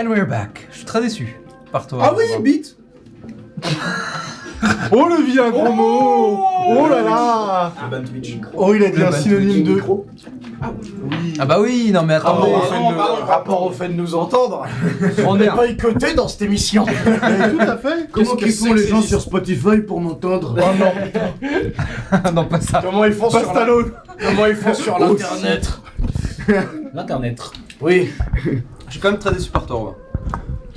And we're back. Je suis très déçu par toi. Ah oui, bite. Oh le vilain gros mot. Oh là là. Le ban Twitch. Oh, il a dit Le un ban synonyme de... Oui. Ah bah oui, non mais attends. Rapport au fait de nous entendre. On est pas écouté dans cette émission. Tout à fait. Comment Qu'est-ce qu'ils que font c'est les que gens ces sur Spotify pour m'entendre? Oh non. non, pas ça. Comment ils font Pas sur Stallone. Comment ils font sur l'internet? L'internet. Oui. Je suis quand même très déçu par toi, Robin.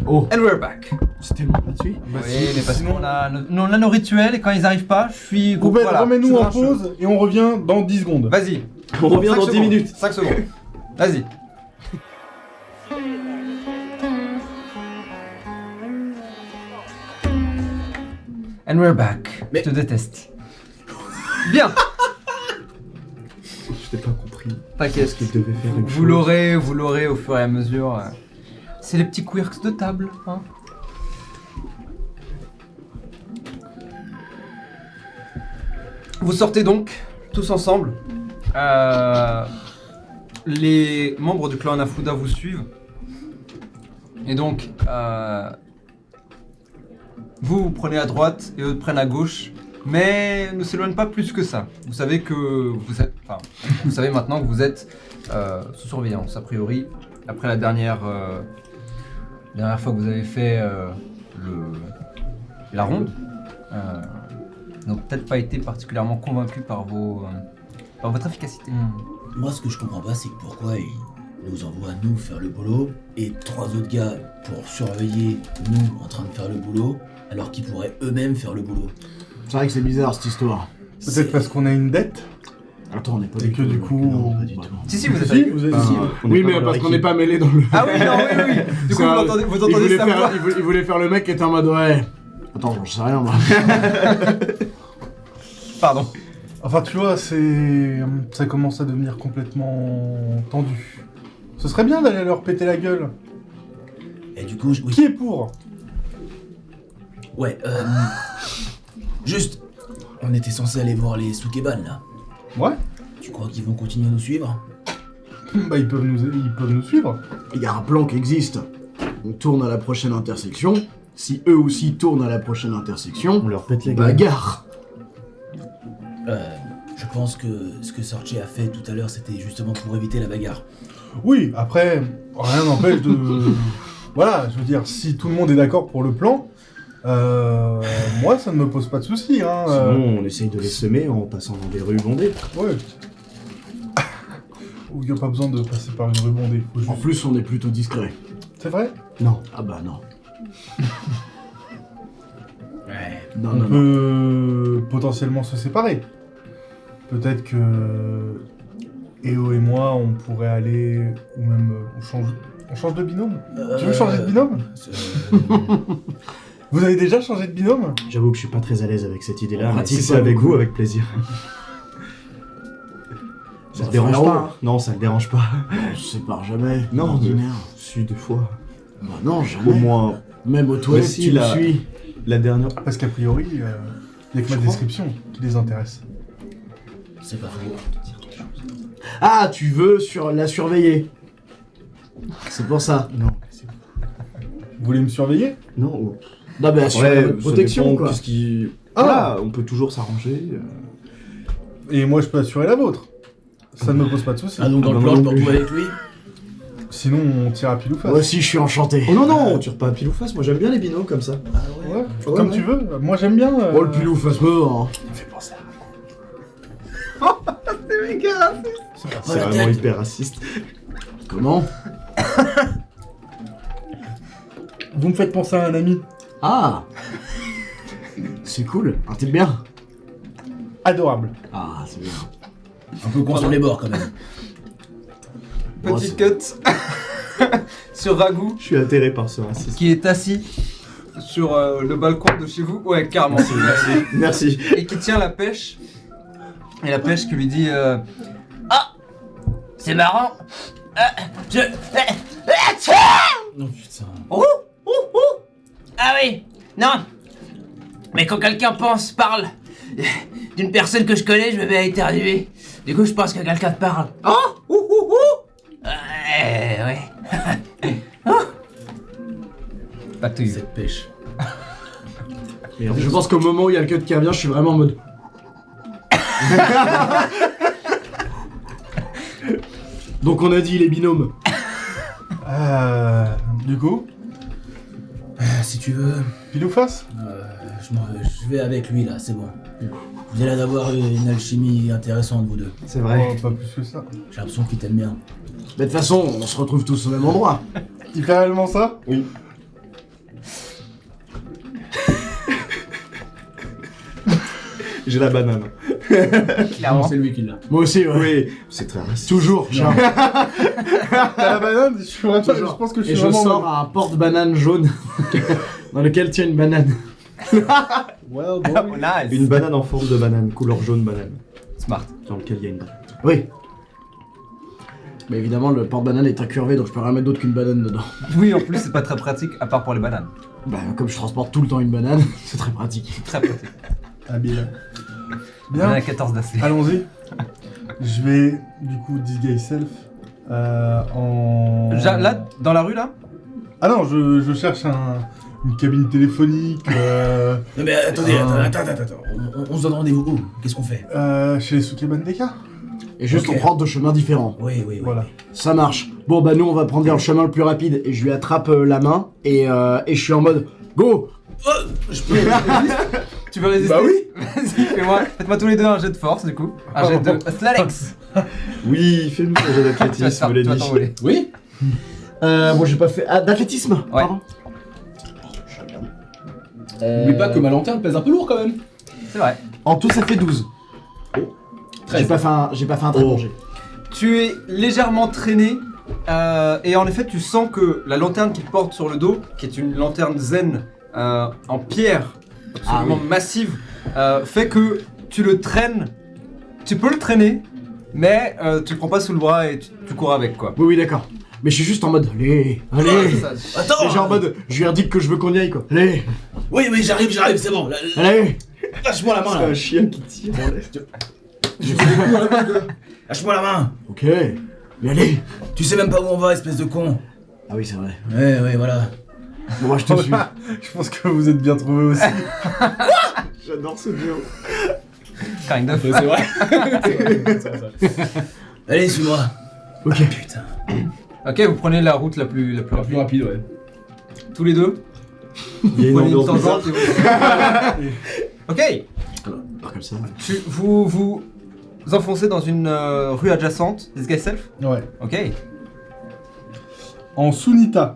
Oh, And we're back. c'était mon gratuit. Oui, mais parce qu'on a, on a nos rituels et quand ils arrivent pas, je suis... Poubelle, voilà, remets-nous je suis en grincheux. pause et on revient dans 10 secondes. Vas-y. On revient 5 dans 10 secondes. minutes. 5 secondes. Vas-y. And we're back. Mais- Je te déteste. Bien. Je t'ai pas compris. T'inquiète. Est-ce qu'il devait faire une Vous l'aurez au fur et à mesure. C'est les petits quirks de table, hein. Vous sortez donc, tous ensemble. Les membres du clan Anafuda vous suivent. Et donc, vous prenez à droite et eux prennent à gauche. Mais ne s'éloigne pas plus que ça. Vous savez que vous êtes... Enfin, vous savez maintenant que vous êtes sous surveillance, a priori. Après la dernière fois que vous avez fait la ronde, n'ont peut-être pas été particulièrement convaincus par votre efficacité. Moi, ce que je comprends pas, c'est que pourquoi ils nous envoient nous faire le boulot et 3 autres gars pour surveiller nous en train de faire le boulot, alors qu'ils pourraient eux-mêmes faire le boulot. C'est vrai que c'est bizarre cette histoire. Peut-être parce qu'on a une dette. Attends, on n'est pas Et que du coup... Non, pas du bah, tout. non. Si, vous êtes Si, avec eux. vous êtes Ah, ici. on est Oui, pas mais dans leur parce qu'on n'est équipe. pas mêlé dans le. Ah oui, non, oui. Du coup, Ça, vous il entendez voulait sa faire- voix. il voulait faire le mec qui était en mode ouais. Attends, j'en sais rien moi. Pardon. Enfin, tu vois, ça commence à devenir complètement tendu. Ce serait bien d'aller leur péter la gueule. Et du coup, oui. Qui est pour? Ouais, juste, on était censé aller voir les Sukeban là. Ouais. Tu crois qu'ils vont continuer à nous suivre? Bah, ils peuvent nous suivre. Il y a un plan qui existe. On tourne à la prochaine intersection. Si eux aussi tournent à la prochaine intersection, On leur pète les gueules. bagarre. Je pense que ce que Sorche a fait tout à l'heure, c'était justement pour éviter la bagarre. Oui, après, rien n'empêche de... Voilà, je veux dire, si tout le monde est d'accord pour le plan, moi, ça ne me pose pas de soucis, hein. Sinon, on essaye de les semer en passant dans des rues bondées. Ouais. Il n'y a pas besoin de passer par une rue bondée. Faut juste- En plus, on est plutôt discret. C'est vrai? Non. Ah bah non. Ouais. Non, On non, non. peut potentiellement se séparer. Peut-être que Eo et moi, on pourrait aller, ou même on change de binôme. Tu veux changer de binôme? Vous avez déjà changé de binôme? J'avoue que je suis pas très à l'aise avec cette idée-là, En mais pratique, si c'est pas avec beaucoup. vous, avec plaisir. Ça Bah, te dérange frérot. pas hein? Non, ça te dérange pas. On se sépare jamais. Non, ordinaire. Si, deux fois. Bah non, jamais. Au moins, Même aux toilettes, Voici tu me la- suis. la dernière... Parce qu'a priori, il n'y a que ma crois. description qui les intéresse. C'est pas faux. Ah, tu veux la surveiller. C'est pour ça. Non. Vous voulez me surveiller? Non, oh. Non, mais assurer Ouais, notre protection, quoi. Voilà, on peut toujours s'arranger. Et moi, je peux assurer la vôtre. Ça ne me pose pas de soucis. Ah donc dans Ah le bah, plan, je moi peux non retrouver plus. avec lui? Sinon, on tire à pile ou face. Moi aussi, je suis enchanté. Oh non, non, on tire pas à pile ou face. Moi, j'aime bien les binômes comme ça. Ah Ouais, ouais. comme ouais. tu veux. Moi, j'aime bien. Oh, le pilou face mort. C'est vraiment hyper raciste. Comment? Vous me faites penser à un ami. Ah. C'est cool. Ah, t'es bien. Adorable. Ah, c'est bien. Un peu con sur les bords quand même. Bon, Petite cut sur Ragout Je suis atterré par ce racisme. qui est assis sur le balcon de chez vous. Ouais, carrément. Merci. Et qui tient la pêche. Et la pêche qui lui dit Ah, c'est marrant. Non putain. Ah oui, non. Mais quand quelqu'un parle d'une personne que je connais, je me mets à éternuer. Du coup, je pense que quelqu'un te parle. Oh, ouais. Back to you. Cette pêche. Et je pense qu'au moment où il y a le cut qui revient, je suis vraiment en mode. Donc on a dit les binômes. Du coup, Si tu veux, pile ou face? je vais avec lui là, c'est bon. Vous avez l'air d'avoir une alchimie intéressante, vous deux. C'est vrai. Oh, pas plus que ça. J'ai l'impression qu'il t'aime bien. Mais de toute façon, on se retrouve tous au même endroit. Il fait réellement ça? Oui. J'ai la banane. Clairement. C'est lui qui l'a. Moi aussi, ouais. Oui, c'est très raciste. Toujours. T'as la banane? Je pense que je suis Et je vraiment... sors un porte-banane jaune dans lequel tient une banane. Well, Oh, boy. nice. Une banane en forme de banane, couleur jaune banane, Smart. dans lequel il y a une banane. Oui. Mais évidemment, le porte-banane est incurvé, donc je peux rien mettre d'autre qu'une banane dedans. Oui, en plus, c'est pas très pratique, à part pour les bananes. Bah, comme je transporte tout le temps une banane, c'est très pratique. Très pratique. Habile. Banane à Bien, 14 d'acier. allons-y. Je vais, du coup, disguise self en... Là, dans la rue, là? Ah non, je cherche une cabine téléphonique, Non mais attendez, Ah. attends. On se donne rendez-vous où? Qu'est-ce qu'on fait? chez Sukeban Deka. Et juste, Ok. on prend deux chemins différents. Oui. Voilà. Ça marche. Bon, bah, nous, on va prendre vers le chemin le plus rapide. Et je lui attrape la main. Et je suis en mode go. Tu veux résister? Bah oui. Vas-y, faites-moi tous les deux un jet de force, du coup. Un jet de athletics. Oui, fais-nous un jeu Tu vas te d'athlétisme, faire- tu vas Lenny. t'envoler. Oui. Bon, j'ai pas fait. Ah, d'athlétisme Ouais. Pardon. N'oublie pas que ma lanterne pèse un peu lourd quand même. C'est vrai. En tout, ça fait 12. 13. J'ai pas fait un très bon jet. Tu es légèrement traîné et en effet tu sens que la lanterne qu'il porte sur le dos, qui est une lanterne zen en pierre absolument massive, fait que tu le traînes, tu peux le traîner, mais tu le prends pas sous le bras et tu cours avec quoi. Oui, d'accord. Mais je suis juste en mode allez. Ça- Attends. Et genre en mode, je lui indique que je veux qu'on y aille quoi. Allez, Oui, j'arrive, c'est bon. allez. Lâche-moi la main C'est là. un chien qui tire en l'air. Lâche-moi la main. Ok. Mais allez. Tu sais même pas où on va, espèce de con. Ah oui, c'est vrai. Ouais, voilà. Bon, moi je te suis. Je pense que vous êtes bien trouvés aussi. J'adore ce duo. Kind of. C'est vrai. Allez, suis-moi. Ok. Putain. Ok, vous prenez la route la plus rapide. rapide, ouais. Tous les deux. Il y a une Prenez une ambiance bizarre. tangente. Ok. Pas comme ça. Vous enfoncez dans une rue adjacente. Disguise self. Ouais. Ok. En Sunita.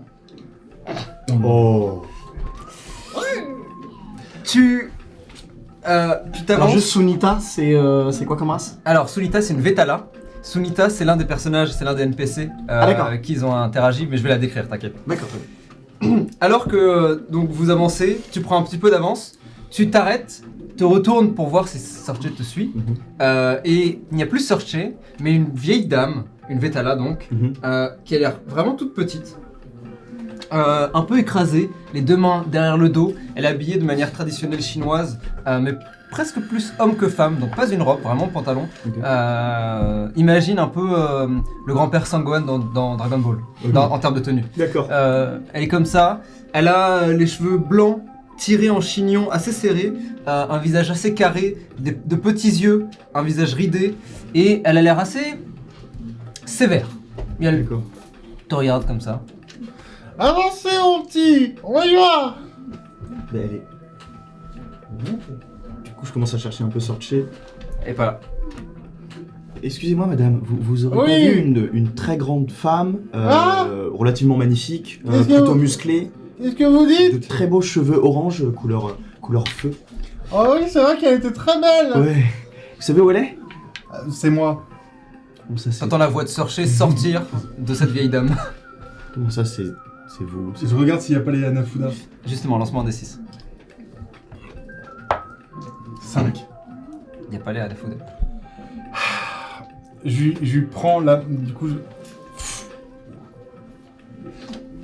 Oh. Tu Alors t'avances. juste Sunita, c'est quoi comme race? Alors, Sunita, c'est une Vetala. Sunita, c'est l'un des personnages, c'est l'un des NPC d'accord. avec qui ils ont interagi, mais je vais la décrire, t'inquiète. D'accord. Alors que donc vous avancez, tu prends un petit peu d'avance, tu t'arrêtes, te retournes pour voir si Sorche te suit, et il n'y a plus Sorche, mais une vieille dame, une Vetala donc, qui a l'air vraiment toute petite, un peu écrasée, les deux mains derrière le dos, elle est habillée de manière traditionnelle chinoise, mais presque plus homme que femme, donc pas une robe, vraiment pantalon. Imagine un peu le grand-père Sangohan dans Dragon Ball, en termes de tenue. D'accord. Elle est comme ça, elle a les cheveux blancs tirés en chignon assez serré, un visage assez carré, de petits yeux, un visage ridé, et elle a l'air assez sévère. Et elle D'accord. te regarde comme ça. Avancez mon petit, on y va. Ben, elle est. Du coup, je commence à chercher un peu Sorche. Et pas là. Excusez-moi, madame, vous aurez Oui. pas vu une très grande femme, relativement magnifique, Qu'est-ce que plutôt vous- musclée, Qu'est-ce que vous dites? de très beaux cheveux orange, couleur feu. Oh oui, c'est vrai qu'elle était très belle. Ouais. Vous savez où elle est? C'est moi. Comment ça, c'est T'entends la voix de Sorche sortir de cette vieille dame. Comment ça, c'est vous? Je regarde s'il n'y a pas les Hanafuda. Justement, lancement des 6. 5. Il n'y a pas les à la foudre. Je lui prends la... Du coup,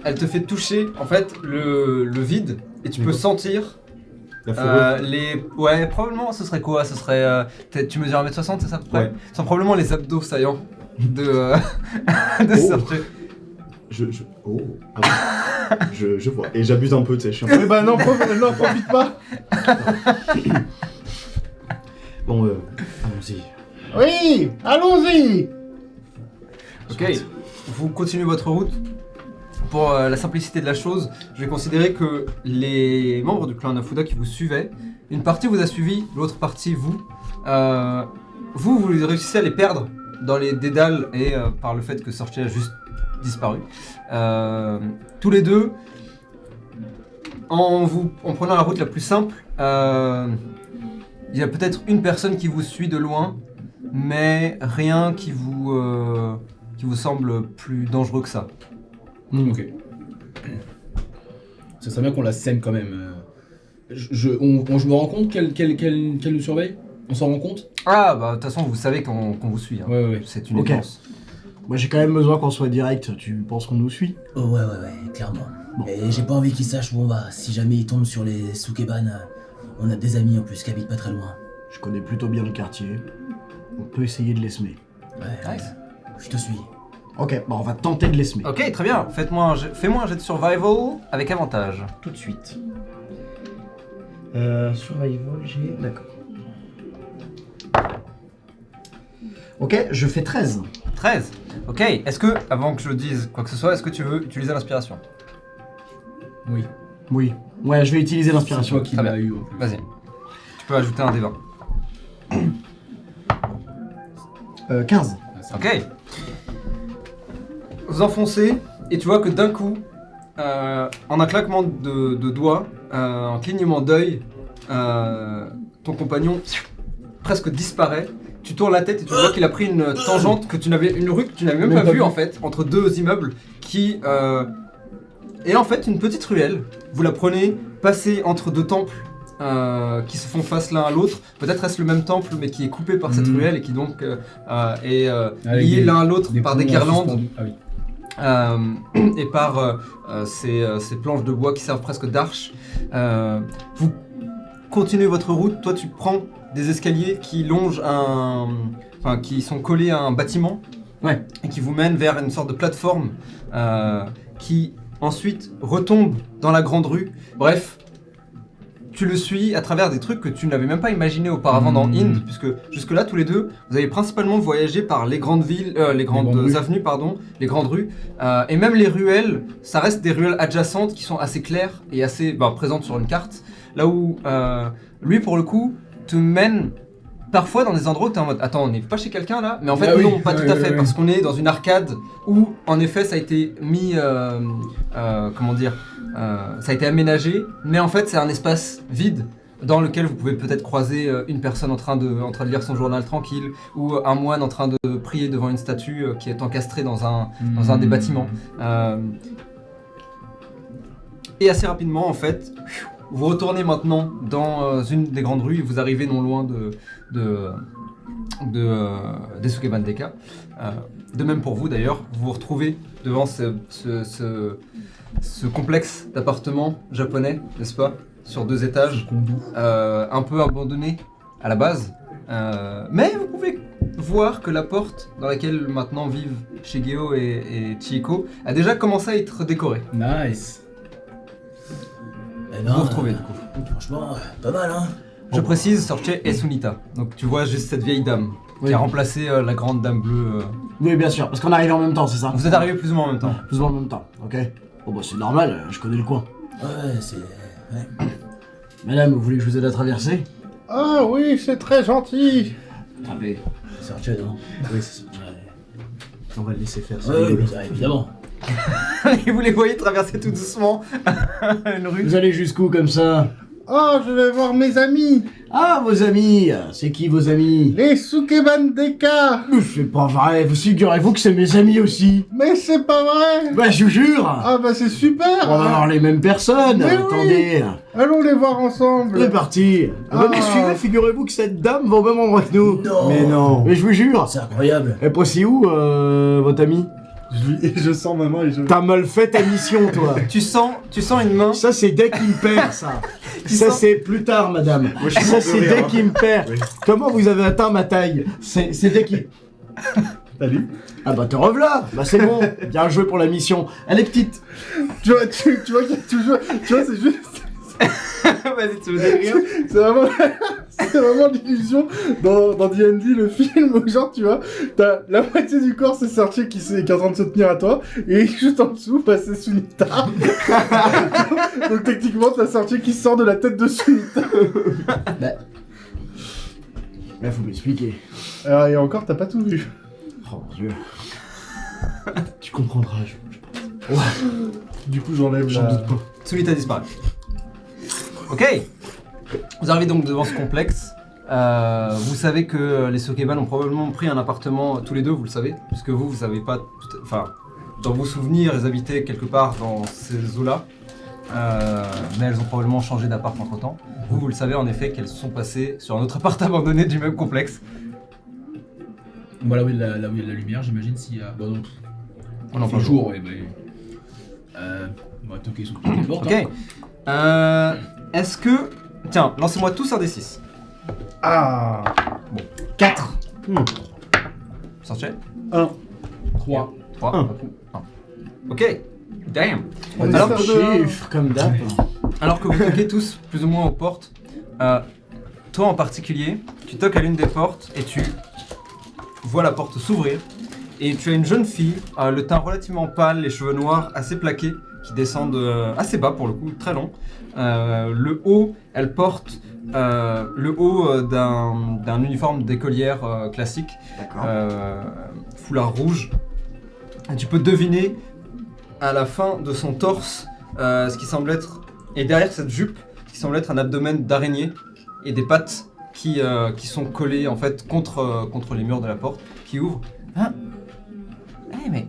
Elle te fait toucher en fait le vide et tu peux sentir La fourrure. Ouais, probablement ce serait quoi? Ce serait. Tu mesures 1m60, c'est ça à peu près? Ouais. Ce sont probablement les abdos saillants de, de Oh. Sorche. Oh. Ah bon. Je vois. Et j'abuse un peu, tu sais, je suis un peu... Oui, bah non, profite pas. Bon, allons-y. Oui, allons-y. Ok, vous continuez votre route. Pour la simplicité de la chose, je vais considérer que les membres du clan Nafuda qui vous suivaient, une partie vous a suivi, l'autre partie vous. Vous réussissez à les perdre dans les dédales et par le fait que Sorti a juste disparu. Tous les deux, en prenant la route la plus simple, il y a peut-être une personne qui vous suit de loin, mais rien qui vous semble plus dangereux que ça. Ok. Ça serait bien qu'on la sème quand même. Je me rends compte qu'elle nous surveille. On s'en rend compte. Ah bah de toute façon vous savez qu'on vous suit, hein. Ouais. C'est une Ok. évidence. Moi j'ai quand même besoin qu'on soit direct, tu penses qu'on nous suit? Oh, ouais, clairement. Mais j'ai pas envie qu'ils sachent où on va. Si jamais ils tombent sur les Sukeban, on a des amis en plus qui habitent pas très loin. Je connais plutôt bien le quartier. On peut essayer de les semer. Ouais, Nice. je te suis. Ok, bon on va tenter de les semer. Ok, très bien. Fais-moi un jet de survival avec avantage. Tout de suite. Survival, j'ai... D'accord. Ok, je fais 13. 13. Ok, est-ce que, avant que je dise quoi que ce soit, est-ce que tu veux utiliser l'inspiration? Oui. Oui. Ouais, je vais utiliser C'est l'inspiration. toi qui Très l'as bien. eu. en plus. Vas-y. Tu peux ajouter un D20. 15. Ah, ça- Ok. Vous enfoncez et tu vois que d'un coup, en un claquement de doigts, en clignement d'œil, ton compagnon presque disparaît. Tu tournes la tête et tu vois qu'il a pris une tangente une rue que tu n'avais même pas vue en fait, entre deux immeubles qui est en fait une petite ruelle. Vous la prenez, passez entre deux temples qui se font face l'un à l'autre. Peut-être est-ce le même temple mais qui est coupé par cette ruelle et qui donc est Avec lié des- l'un à l'autre par des ponts guirlandes. suspendus. Ah oui. Et par ces planches de bois qui servent presque d'arches. Vous continuez votre route. Toi, tu prends des escaliers qui longent qui sont collés à un bâtiment. Ouais. Et qui vous mènent vers une sorte de plateforme qui ensuite retombe dans la grande rue. Bref. Tu le suis à travers des trucs que tu n'avais même pas imaginé auparavant dans Inde, puisque jusque-là, tous les deux, vous avez principalement voyagé par les grandes villes, les grandes rues. avenues, pardon, les grandes rues, et même les ruelles, ça reste des ruelles adjacentes qui sont assez claires et assez présentes sur une carte, là où lui, pour le coup, te mène parfois dans des endroits où t'es en mode attends, on n'est pas chez quelqu'un là? Mais en fait, Ah oui, non, pas tout à fait, ouais. parce qu'on est dans une arcade où, en effet, ça a été mis, comment dire, ça a été aménagé, mais en fait, c'est un espace vide dans lequel vous pouvez peut-être croiser une personne en train de lire son journal tranquille, ou un moine en train de prier devant une statue qui est encastrée dans un des bâtiments. Et assez rapidement, en fait, vous retournez maintenant dans une des grandes rues et vous arrivez non loin des Sukeban Deka. De même pour vous d'ailleurs, vous vous retrouvez devant ce complexe d'appartements japonais, n'est-ce pas? Sur 2 étages, un peu abandonné à la base. Mais vous pouvez voir que la porte dans laquelle maintenant vivent Shigeo et Chihiko a déjà commencé à être décorée. Nice. Eh Vous vous retrouvez du coup. Franchement, pas mal, hein. Je précise, Sorche et Sunita. Donc tu vois juste cette vieille dame qui a remplacé la grande dame bleue. Oui, bien sûr, parce qu'on arrive en même temps, c'est ça? Vous êtes arrivés plus ou moins en même temps. Plus ou moins en même temps, ok. Bon bah c'est normal, je connais le coin. Ouais, c'est... Ouais. Madame, vous voulez que je vous aide à traverser? Ah oui, c'est très gentil. Attendez, c'est un chat, non? Oui, c'est ça. On va le laisser faire, c'est Ouais, rigolo. évidemment. Et vous les voyez traverser tout doucement une rue. Vous allez jusqu'où comme ça? Oh, je vais voir mes amis, Ah, vos amis! C'est qui vos amis? les Sukeban Deka. C'est pas vrai, vous figurez-vous que c'est mes amis aussi? Mais c'est pas vrai. Bah je vous jure! Ah bah c'est super. On va voir les mêmes personnes! Mais oui. Attendez! Allons les voir ensemble. C'est parti! Ah. Venez, suivez, figurez-vous que cette dame va au même endroit que nous! Non. Mais non! Mais je vous jure! C'est incroyable. Et puis c'est où, votre ami? Je sens ma main et je... T'as mal fait ta mission, toi! Tu sens une main. Ça, c'est dès qu'il me perd, ça! Tu Ça, sens- c'est plus tard, madame! Moi, je suis Ça, mort de c'est rire, dès hein. qu'il me perd! Oui. Comment vous avez atteint ma taille? C'est dès qu'il... Salut. Ah bah te revoilà. Bah c'est bon. Bien joué pour la mission. Elle est petite. Tu vois qu'il y a toujours... Tu vois, c'est juste... Vas-y, tu veux dire rien? C'est vraiment l'illusion dans D&D, le film, où genre, tu vois, t'as la moitié du corps, c'est Sartier qui est en train de se tenir à toi, et juste en dessous, bah, c'est Sunita. Donc techniquement, t'as Sartier qui sort de la tête de Sunita. Là, faut m'expliquer. Alors, et encore, t'as pas tout vu. Oh mon dieu. Tu comprendras, Du coup, j'enlève j'en la... doute pas. Sunita disparaît. Ok. Vous arrivez donc devant ce complexe. Vous savez que les Sokeban ont probablement pris un appartement tous les deux, vous le savez, puisque vous savez pas... Enfin, dans vos souvenirs, elles habitaient quelque part dans ces eaux-là. Mais elles ont probablement changé d'appart entre-temps. Vous le savez en effet qu'elles sont passées sur un autre appart abandonné du même complexe. Voilà où il y a la lumière, j'imagine, s'il y a... Bon, non, On en fait parle. jour, ouais, on va toquer sur toutes les portes. Ok. Est-ce que... Tiens, lancez-moi tous un D6. Ah 4. Sortez. 1. 3. 3. Un. Ok. Damn. On Alors est que- sur de- Chiffre comme d'hab. Alors que vous toquez tous plus ou moins aux portes, toi en particulier, tu toques à l'une des portes et tu vois la porte s'ouvrir. Et tu as une jeune fille, le teint relativement pâle, les cheveux noirs assez plaqués, qui descendent assez bas pour le coup, très long. Le haut, elle porte le haut d'un uniforme d'écolière classique, D'accord. foulard rouge. Et tu peux deviner à la fin de son torse ce qui semble être, et derrière cette jupe, ce qui semble être un abdomen d'araignée et des pattes qui sont collées en fait contre les murs de la porte, qui ouvrent. Hein? Eh mais...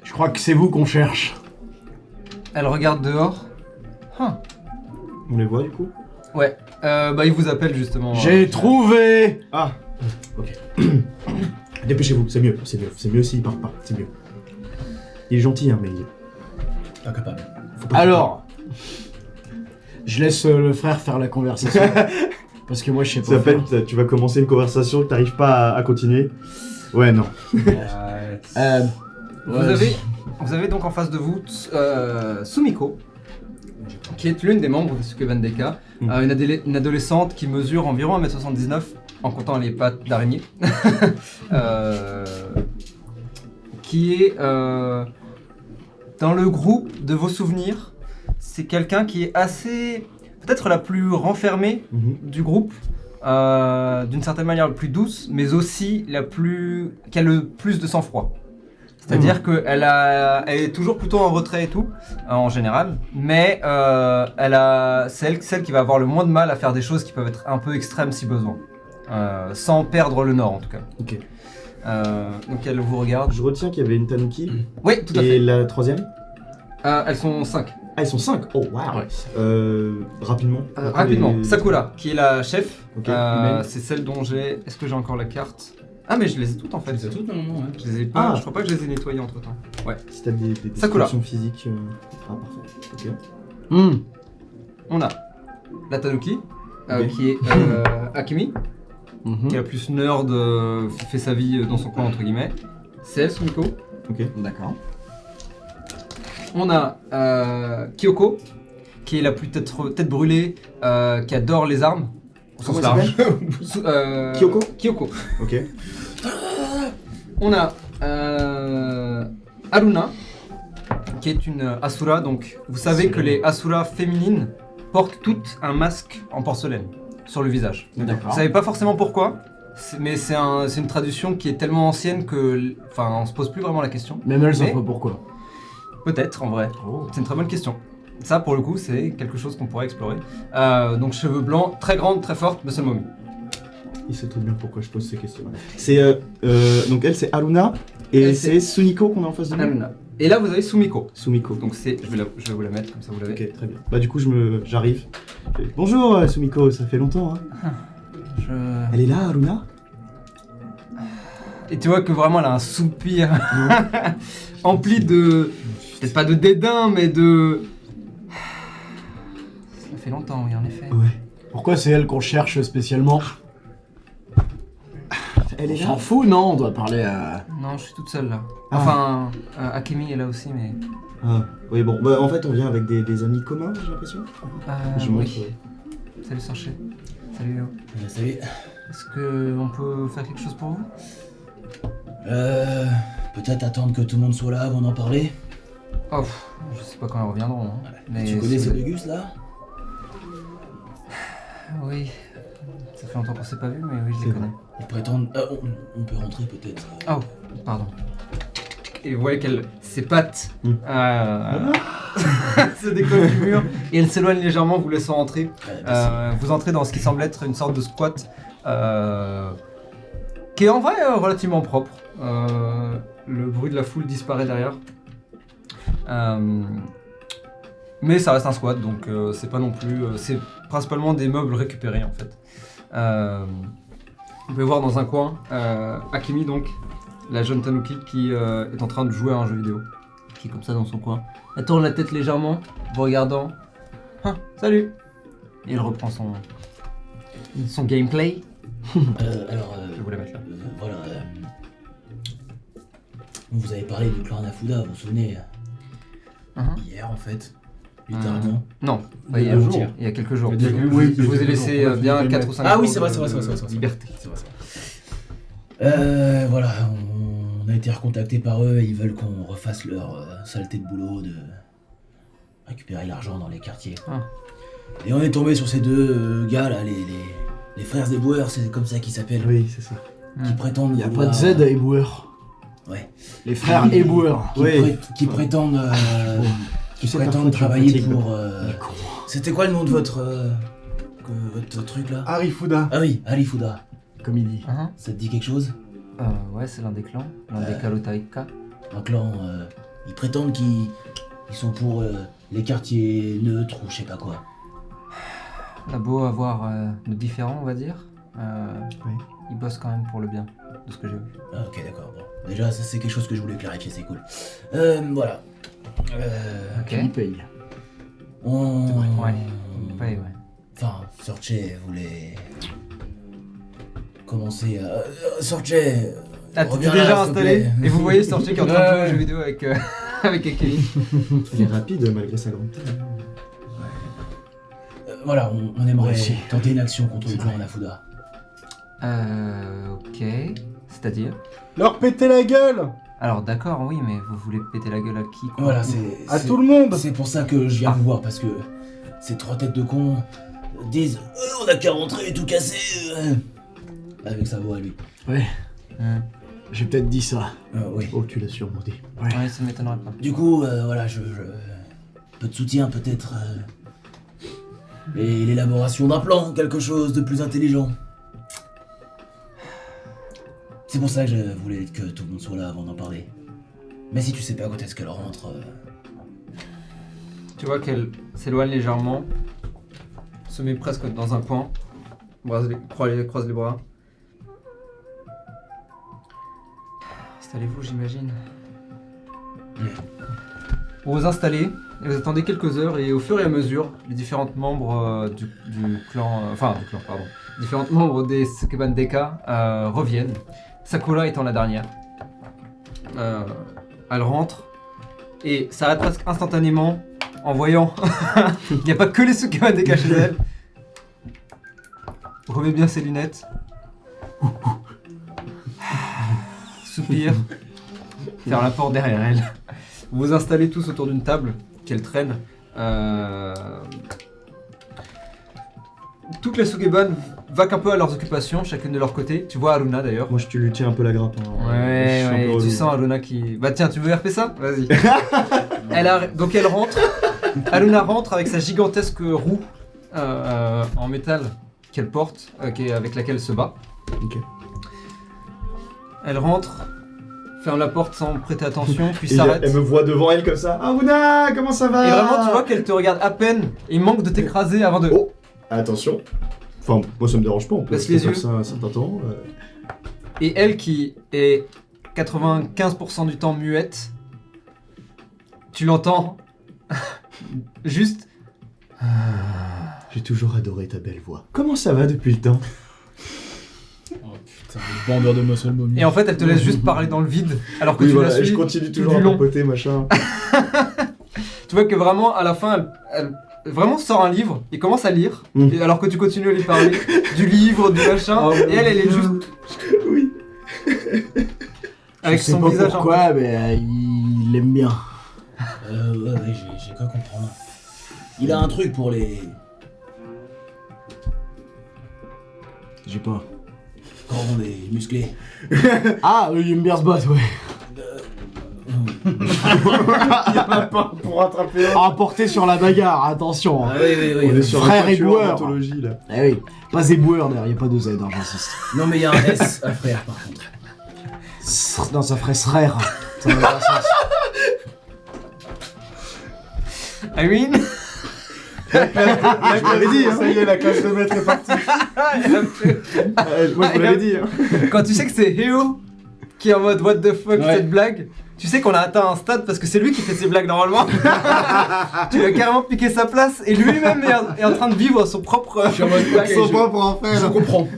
Je crois que c'est vous qu'on cherche. Elle regarde dehors. Hein. On les voit du coup? Ouais, bah il vous appelle justement. J'ai trouvé. Ah ok. Dépêchez-vous, c'est mieux s'il part pas, c'est mieux. Il est gentil hein, mais Pas capable. faut pas... Alors, je laisse le frère faire la conversation. Parce que moi, je sais Ça pas. peine, tu vas commencer une conversation, t'arrives pas à continuer. Ouais non. Vous avez donc en face de vous Sumiko, qui est l'une des membres de Sukeban Deka, une adolescente qui mesure environ 1m79 en comptant les pattes d'araignée, qui est dans le groupe de vos souvenirs. C'est quelqu'un qui est assez, peut-être la plus renfermée du groupe, d'une certaine manière la plus douce, mais aussi qui a le plus de sang-froid. C'est-à-dire qu'elle est toujours plutôt en retrait et tout, en général, mais c'est celle qui va avoir le moins de mal à faire des choses qui peuvent être un peu extrêmes si besoin, sans perdre le nord en tout cas. Ok. Donc elle vous regarde. Je retiens qu'il y avait une Tanuki. Oui, tout à Et fait. la troisième? Elles sont 5. Ah ils sont 5. Oh waouh. Ouais. Rapidement. Rapidement, Les- Sakura, qui est la chef, Ok. c'est celle dont j'ai... Est-ce que j'ai encore la carte? Ah mais je les ai toutes en fait. C'est tout, non, ouais. Je les ai pas, Ah. je crois pas que je les ai nettoyées entre temps. Ouais. Si t'as des Sakura. descriptions physiques. Ah parfait. Ok. On a la Tanuki, Ok. qui est Akemi, qui est la plus nerd, fait sa vie dans son coin entre guillemets. C'est elle, Sumiko. Ok. D'accord. On a Kyoko, qui est la plus tête brûlée, qui adore les armes. Au sens Comment elle large. Kyoko. Kyoko. Ok. On a Aruna, qui est une Asura. Donc, vous savez que les Asuras féminines portent toutes un masque en porcelaine sur le visage. D'accord. Vous savez pas forcément pourquoi, mais c'est une tradition qui est tellement ancienne que, enfin, on se pose plus vraiment la question. Même elles savent Mais- pas pourquoi. Peut-être, en vrai. C'est une très bonne question. Ça, pour le coup, c'est quelque chose qu'on pourrait explorer. Donc, cheveux blancs, très grande, très forte, mais c'est le momie. Il sait très bien pourquoi je pose ces questions. C'est donc elle c'est Aruna et Elle, c'est Suniko qu'on a en face de nous. Aruna. Et là, vous avez Sumiko. Sumiko. Donc, je vais vous la mettre, comme ça vous l'avez. Ok, très bien. Bah du coup j'arrive. Je fais, bonjour Sumiko, ça fait longtemps hein. Elle est là Aruna? Et tu vois que vraiment, elle a un soupir empli de... Peut-être pas de dédain, mais de... Ça fait longtemps, oui, en effet. Ouais. Pourquoi c'est elle qu'on cherche spécialement? Elle est On s'en là. fout, non? On doit parler à... Non, je suis toute seule là. Ah. Enfin, Akemi est là aussi, mais. Ah, oui, bon, bah en fait, on vient avec des amis communs, j'ai l'impression. Je Oui. montre. Salut Sorché. Salut Léo. Salut. Est-ce qu'on peut faire quelque chose pour vous? Peut-être attendre que tout le monde soit là avant d'en parler. Oh, je sais pas quand ils reviendront. Hein. Mais Tu connais si ces vous- deux gus là? Oui. Ça fait longtemps qu'on s'est pas vu, mais oui, je C'est les vrai. connais. Ils prétendent. On peut rentrer peut-être. Oh, pardon. Et vous voyez qu'elle, ses pattes se décollent du mur et elle s'éloigne légèrement, vous laissant entrer. Vous entrez dans ce qui semble être une sorte de squat qui est en vrai relativement propre. Le bruit de la foule disparaît derrière. Mais ça reste un squat, donc c'est pas non plus. C'est principalement des meubles récupérés en fait. Vous pouvez voir dans un coin Akemi, donc la jeune Tanuki qui est en train de jouer à un jeu vidéo. Qui est comme ça dans son coin. Elle tourne la tête légèrement, vous regardant. Ah, salut! Et elle reprend son gameplay. Alors, Je vais vous la mettre là. voilà. Vous avez parlé du clan Anafuda, vous vous souvenez? Hier en fait. Littéralement. Non, pas Il y a hier, un jour. il y a quelques jours. Il y a quelques- Oui, il y a je vous ai quelques laissé jours. bien Ouais, 4 ou 5 Ah jours oui, c'est vrai, de- c'est vrai, c'est vrai, c'est vrai, de c'est vrai. liberté. C'est vrai, c'est vrai. Voilà, on a été recontactés par eux et ils veulent qu'on refasse leur saleté de boulot de récupérer l'argent dans les quartiers. Ah. Et on est tombé sur ces deux gars là, les frères éboueurs, c'est comme ça qu'ils s'appellent, Oui, c'est ça. qui prétendent. Il n'y a pas vouloir- de Z à éboueur. Ouais. Les frères Oui. éboueurs. Oui. Qui prétendent. Tu sais, prétendent parfois, tu travailler fatigues, pour. Les cons. C'était quoi le nom de votre truc là? Harifuda. Ah oui, Harifuda. Comme il dit. Ça te dit quelque chose? Ouais, c'est l'un des clans, l'un des Kalotaika. Un clan. Ils prétendent qu'ils sont pour les quartiers neutres ou je sais pas quoi. On a beau avoir de différents, on va dire. Oui. Ils bossent quand même pour le bien, de ce que j'ai vu. Ah, ok, d'accord. Bon. Déjà, ça c'est quelque chose que je voulais clarifier, c'est cool. Voilà. Ok. Qui paye. On. Ouais. Ouais, ouais. Enfin, Sorche voulait. Commencer à. Sorche. Ah, t'es reviens là, déjà s'il te installé plaît. et vous voyez Sorché qui est en train de jouer Ouais. aux jeux vidéo avec, avec Akemi. Il est rapide malgré sa grande taille. Voilà, on aimerait Ouais, si. tenter une action contre le C'est clan vrai. Anafuda. Ok. C'est-à-dire? Leur péter la gueule. Alors d'accord, oui, mais vous voulez péter la gueule à qui quoi? Voilà, c'est. À c'est- tout le monde. C'est pour ça que je viens vous voir, parce que ces trois têtes de cons disent on a qu'à rentrer et tout casser. Avec sa voix à lui. J'ai peut-être dit ça. Oui. Oh, tu l'as sûrement dit. Ouais, ça ne m'étonnerait pas. Du coup, voilà, je. Peu de soutien peut-être. Et l'élaboration d'un plan, quelque chose de plus intelligent. C'est pour ça que je voulais que tout le monde soit là avant d'en parler. Mais si tu sais pas quand est-ce qu'elle rentre. Tu vois qu'elle s'éloigne légèrement, se met presque dans un coin, croise les bras. Installez-vous, j'imagine. Vous vous installez et vous attendez quelques heures et au fur et à mesure, les différents membres du clan, différents membres des Sukeban Deka reviennent. Sakura étant la dernière. Elle rentre et s'arrête presque instantanément en voyant il n'y a pas que les Sukeban Deka chez elle. Remet bien ses lunettes. Soupire. Ferme la porte derrière elle. Vous vous installez tous autour d'une table qu'elle traîne. Toutes les Sukeban vaquent un peu à leurs occupations, chacune de leur côté. Tu vois Aruna d'ailleurs. Moi, je lui tiens un peu la grappe. Hein. Ouais, Je suis un peu tu relou. sens Aruna qui... Bah tiens, tu veux RP ça? Vas-y. Donc elle rentre. Aruna rentre avec sa gigantesque roue en métal qu'elle porte, avec laquelle elle se bat. Ok. Elle rentre, ferme la porte sans prêter attention, puis Et s'arrête. elle me voit devant elle comme ça. Aruna, comment ça va? Et vraiment, tu vois qu'elle te regarde à peine. Et il manque de t'écraser avant de... Oh, attention. Enfin, moi ça me dérange pas, on peut Baisse rester les comme yeux. ça un certain temps. Et elle qui est 95% du temps muette, tu l'entends juste... J'ai toujours adoré ta belle voix. Comment ça va depuis le temps? Putain, le bandeur de muscle mommy. Et en fait, elle te laisse juste parler dans le vide, alors que Oui, tu voilà, la suis. je continue tout toujours du à long. papoter, machin. Tu vois que vraiment, à la fin, elle vraiment sort un livre et commence à lire, et alors que tu continues à lui parler du livre, du machin, Oh, et elle est juste Oui. avec je sais son pas visage pourquoi, mais il aime bien. Ouais, j'ai quoi comprendre. Il a un truc pour les... J'ai pas. Quand on est musclés. Ah, il aime bien se battre, ouais. Il y en a pas pour rattraper un. Rapporté sur la bagarre, attention. Ah oui. On est sur Frère un et tueur boueur. d'anthologie, là. Eh oui, pas éboueur derrière, y a pas de Z, hein, j'insiste. Non mais il y a un S à frère par contre. Non, ça ferait frère. Ça n'a pas de sens. I mean, Je l'avais dit, ça y est, la classe de maître est partie. Moi, je vous l'avais dit. Hein. quand tu sais que c'est Heo qui est en mode what the fuck Ouais. cette blague, tu sais qu'on a atteint un stade parce que c'est lui qui fait ses blagues normalement. Tu lui as carrément piqué sa place et lui-même est en train de vivre son propre. Je suis en mode, ok, Son propre enfer. je comprends.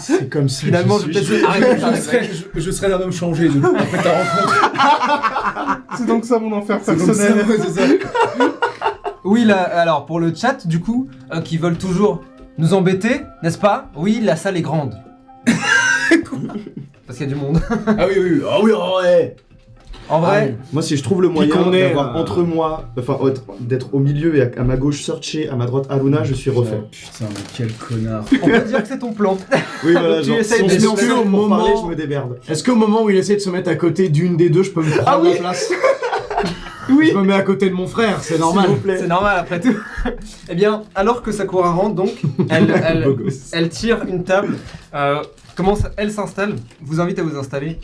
C'est comme ça. Finalement, que je suis. vais peut-être arrêter Je serais un homme changé après ta rencontre. C'est donc ça mon enfer C'est comme ça, personnel. ouais, c'est ça. Oui, là, alors pour le chat, du coup, qui veulent toujours nous embêter, n'est-ce pas? Oui, la salle est grande. Parce qu'il y a du monde. Ah oui. Ah oui, ouais. En vrai, Moi, si je trouve le moyen qu'on est, d'avoir entre moi, enfin, d'être au milieu et à ma gauche Searcher, à ma droite Aruna, je suis refait. Putain, mais quel connard. on peut dire que c'est ton plan. Oui, voilà, Tu genre, essayes si on de se met se ensemble au pour moment- parler, je me déberde. Est-ce qu'au moment où il essaie de se mettre à côté d'une des deux, je peux me prendre la place? Oui. Je me mets à côté de mon frère, c'est normal. S'il vous plaît. C'est normal après tout. Eh bien, alors que Sakura rentre donc, Beau gosse. elle tire une table, elle s'installe, vous invite à vous installer.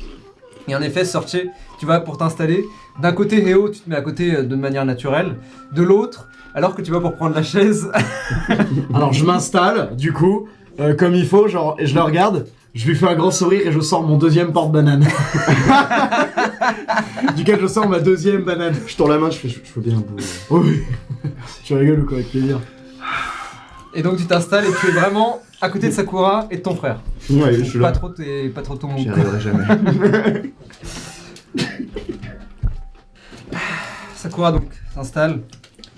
Et en effet, Searcher, tu vas pour t'installer. D'un côté, Néo, tu te mets à côté de manière naturelle. De l'autre, alors que tu vas pour prendre la chaise, Alors je m'installe, du coup, comme il faut, genre, et je le regarde, je lui fais un grand sourire et je sors mon deuxième porte-banane. Duquel je sors ma deuxième banane. Je tends la main, je veux bien un bout. Oui. Tu rigoles ou quoi, avec plaisir. et donc tu t'installes et tu es vraiment à côté de Sakura et de ton frère. Ouais, je Donc, suis pas là. trop ton J'y monde. arriverai jamais. Sakura donc s'installe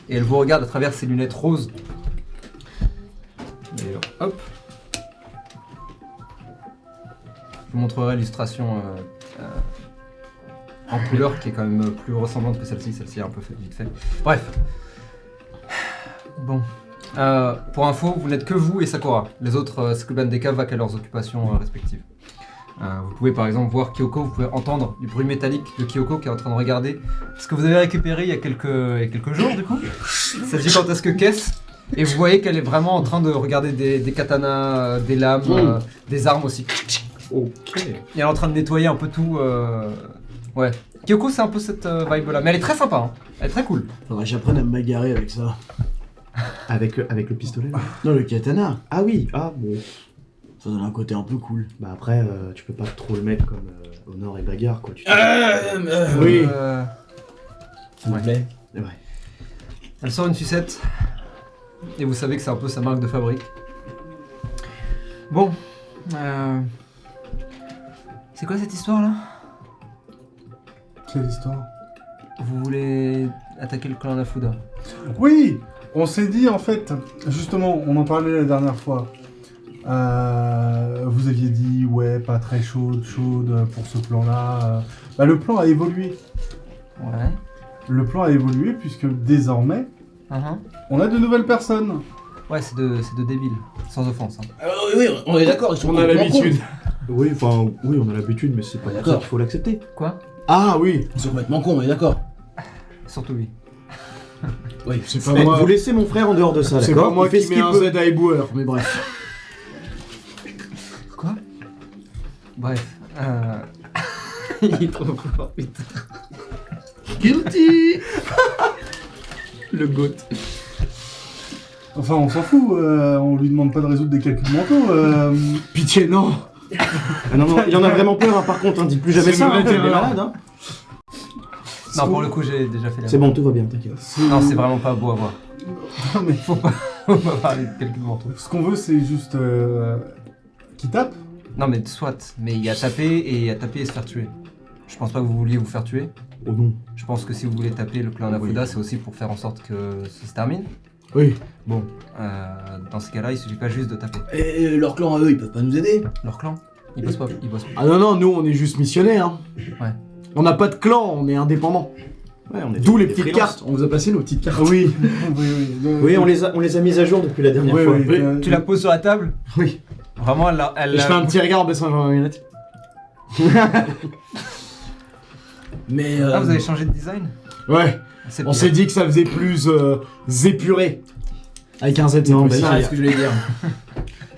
et elle vous regarde à travers ses lunettes roses. D'ailleurs, hop. Je vous montrerai l'illustration en couleur qui est quand même plus ressemblante que celle-ci. Celle-ci est un peu vite fait. Bref. Bon. Pour info, vous n'êtes que vous et Sakura. Les autres Tsukuban Deka vaquent à leurs occupations respectives. Vous pouvez par exemple voir Kyoko, vous pouvez entendre du bruit métallique de Kyoko qui est en train de regarder ce que vous avez récupéré il y a quelques jours du coup. Cette gigantesque caisse. Et vous voyez qu'elle est vraiment en train de regarder des katanas, des lames, des armes aussi. Ok. Et elle est en train de nettoyer un peu tout. Ouais. Kyoko c'est un peu cette vibe là. Mais elle est très sympa, hein. Elle est très cool. Faudrait que j'apprenne à me bagarrer avec ça. Avec le pistolet là. Non, le katana, Ah oui, ah bon. ça donne un côté un peu cool. Bah après, tu peux pas trop le mettre comme honneur et bagarre quoi. Tu Oui. S'il vous plaît. C'est vrai. Elle sort une sucette. Et vous savez que c'est un peu sa marque de fabrique. Bon. C'est quoi cette histoire là? Quelle histoire? Vous voulez attaquer le clan Nafuda? Oui, on s'est dit en fait, justement, on en parlait la dernière fois. Vous aviez dit ouais, pas très chaude pour ce plan-là. Bah, le plan a évolué. Ouais. Le plan a évolué puisque désormais, on a de nouvelles personnes. Ouais, c'est de débiles. Sans offense. Hein. Oui, on est d'accord, ils sont On a complètement l'habitude. Oui, enfin, oui, on a l'habitude, mais c'est pas pour ça D'accord. qu'il faut l'accepter. Quoi? Ah oui. Ils sont complètement cons, on est d'accord. Surtout lui. Oui, C'est pas Eh, moi. vous laissez mon frère en dehors de ça, C'est d'accord pas moi Il fait qui ce mets qu'il un peut. Z à éboueur, mais bref. Quoi? Bref. Il est trop fort, putain. Guilty. Le goat. Enfin, on s'en fout, on lui demande pas de résoudre des calculs mentaux. Pitié, non. Ah non, non, il en a vraiment peur, hein, par contre, hein, dis plus jamais C'est ça, une hein, vraie il est terreur. malade. Hein. Non, pour le coup, j'ai déjà fait la. C'est bon, tout va bien, t'inquiète. Non, c'est vraiment pas beau à voir. Non, mais Faut pas parler de calcul mentaux. ce qu'on veut, c'est juste qu'il tape, Non mais soit, mais il y a taper et se faire tuer. Je pense pas que vous vouliez vous faire tuer. Oh non. Je pense que si vous voulez taper le clan Nafuda, c'est aussi pour faire en sorte que ça se termine. Oui. Bon, dans ce cas-là, il suffit pas juste de taper. Et leur clan à eux, ils peuvent pas nous aider? Leur clan, ils bossent pas. Ah non, nous on est juste missionnaires. Hein. Ouais. On n'a pas de clan, on est indépendants. Ouais, on est D'où les des petites freelances. cartes. On vous a passé nos petites cartes. Oui. Oui, on les a mises à jour depuis la dernière Oui, fois. oui. Tu la poses sur la table? Oui. Vraiment, Et je fais un petit regard en baissant les lunettes. Mais Ah, vous avez changé de design? Ouais. C'est On bien. s'est dit que ça faisait plus épuré. Avec un Z, c'est Non, plus bah, c'est sérieux. ce que je voulais dire.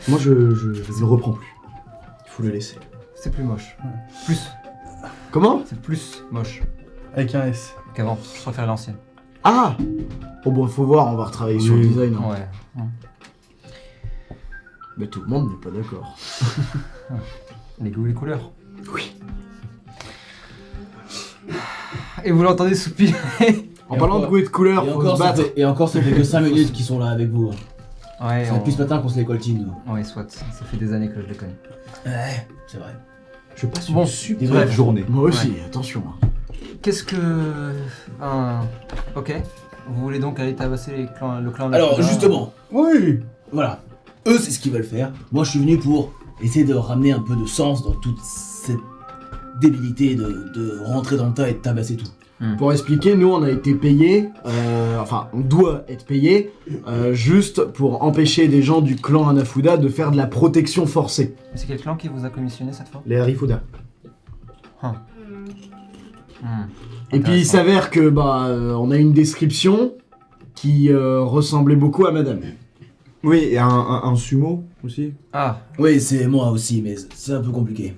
Moi, je le reprends plus. Il faut le laisser. C'est plus moche. Plus. Comment? C'est plus moche Avec un S. qu'avant. Je préfère l'ancienne. Ah. Oh bon, faut voir, on va retravailler sur le Oui. design. Hein. Ouais. Mais tout le monde n'est pas d'accord. Les goûts et les couleurs. Oui. Et vous l'entendez soupirer. En Et parlant de encore- goût et de couleur, Et faut encore, se battre. et encore, ça fait que 5 minutes qu'ils sont là avec vous. Ouais, C'est depuis ce matin qu'on se les coltine, nous. Ouais, soit. Ça fait des années que je les connais. Ouais, c'est vrai. Je passe Bon, une super bref. journée. Moi aussi, attention. Hein. Qu'est-ce que... Ok. Vous voulez donc aller tabasser le clan Alors, Nafuda. justement, Oui. voilà. Eux, c'est ce qu'ils veulent faire. Moi, je suis venu pour essayer de ramener un peu de sens dans toute cette débilité de rentrer dans le tas et de tabasser tout. Pour expliquer, nous on a été payés, enfin on doit être payés, juste pour empêcher des gens du clan Hanafuda de faire de la protection forcée. Mais c'est quel clan qui vous a commissionné cette fois? Les Harifuda. Et puis il s'avère que on a une description qui ressemblait beaucoup à Madame. Oui, et un sumo aussi. Ah, Oui, c'est moi aussi, mais c'est un peu compliqué.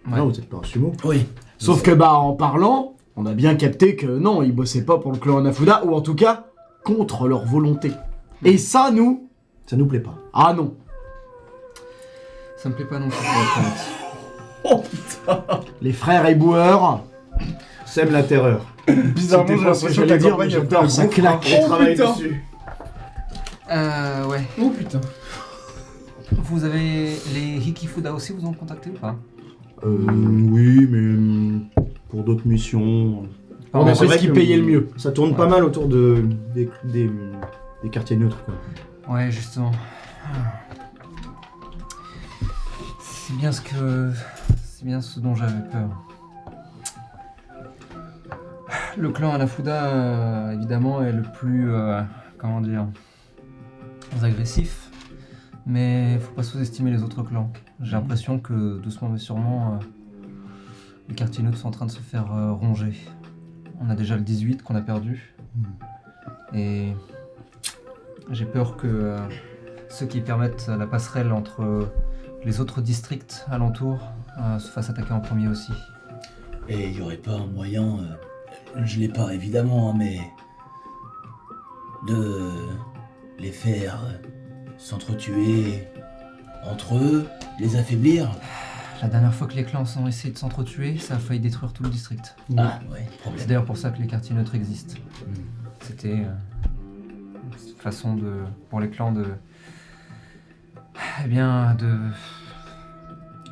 ouais. Non, vous êtes pas un sumo. Oui. Sauf que en parlant, on a bien capté que non, ils bossaient pas pour le clan Hanafuda, ou en tout cas contre leur volonté. Et ça, nous, Ça nous plaît pas. ah non. Ça me plaît pas non plus pour être honnête. Oh putain. Les frères éboueurs, Sème la terreur. Bizarrement, j'ai c'était pas ce que l'impression que la j'allais dire, campagne mais a j'adore, fait un ça gros claque. frein. On travaille putain. dessus. Ouais. Oh putain. Vous avez... Les Hikifuda aussi vous ont contacté ou pas? Oui, mais pour d'autres missions. On Mais a c'est fait vrai ce qui que, payait le mieux. Ça tourne pas mal autour des quartiers neutres, quoi. Ouais, justement. C'est bien ce dont j'avais peur. Le clan Hanafuda, évidemment, est le plus, comment dire, agressif. Mais faut pas sous-estimer les autres clans. J'ai l'impression que, doucement mais sûrement, les quartiers neutres sont en train de se faire ronger. On a déjà le 18 qu'on a perdu. Et j'ai peur que ceux qui permettent la passerelle entre les autres districts alentours se fassent attaquer en premier aussi. Et il y aurait pas un moyen, je l'ai pas évidemment, hein, mais de les faire s'entretuer entre eux, les affaiblir. La dernière fois que les clans ont essayé de s'entretuer, ça a failli détruire tout le district. Ah ouais, C'est problème. d'ailleurs pour ça que les quartiers neutres existent. Mm. C'était une façon pour les clans de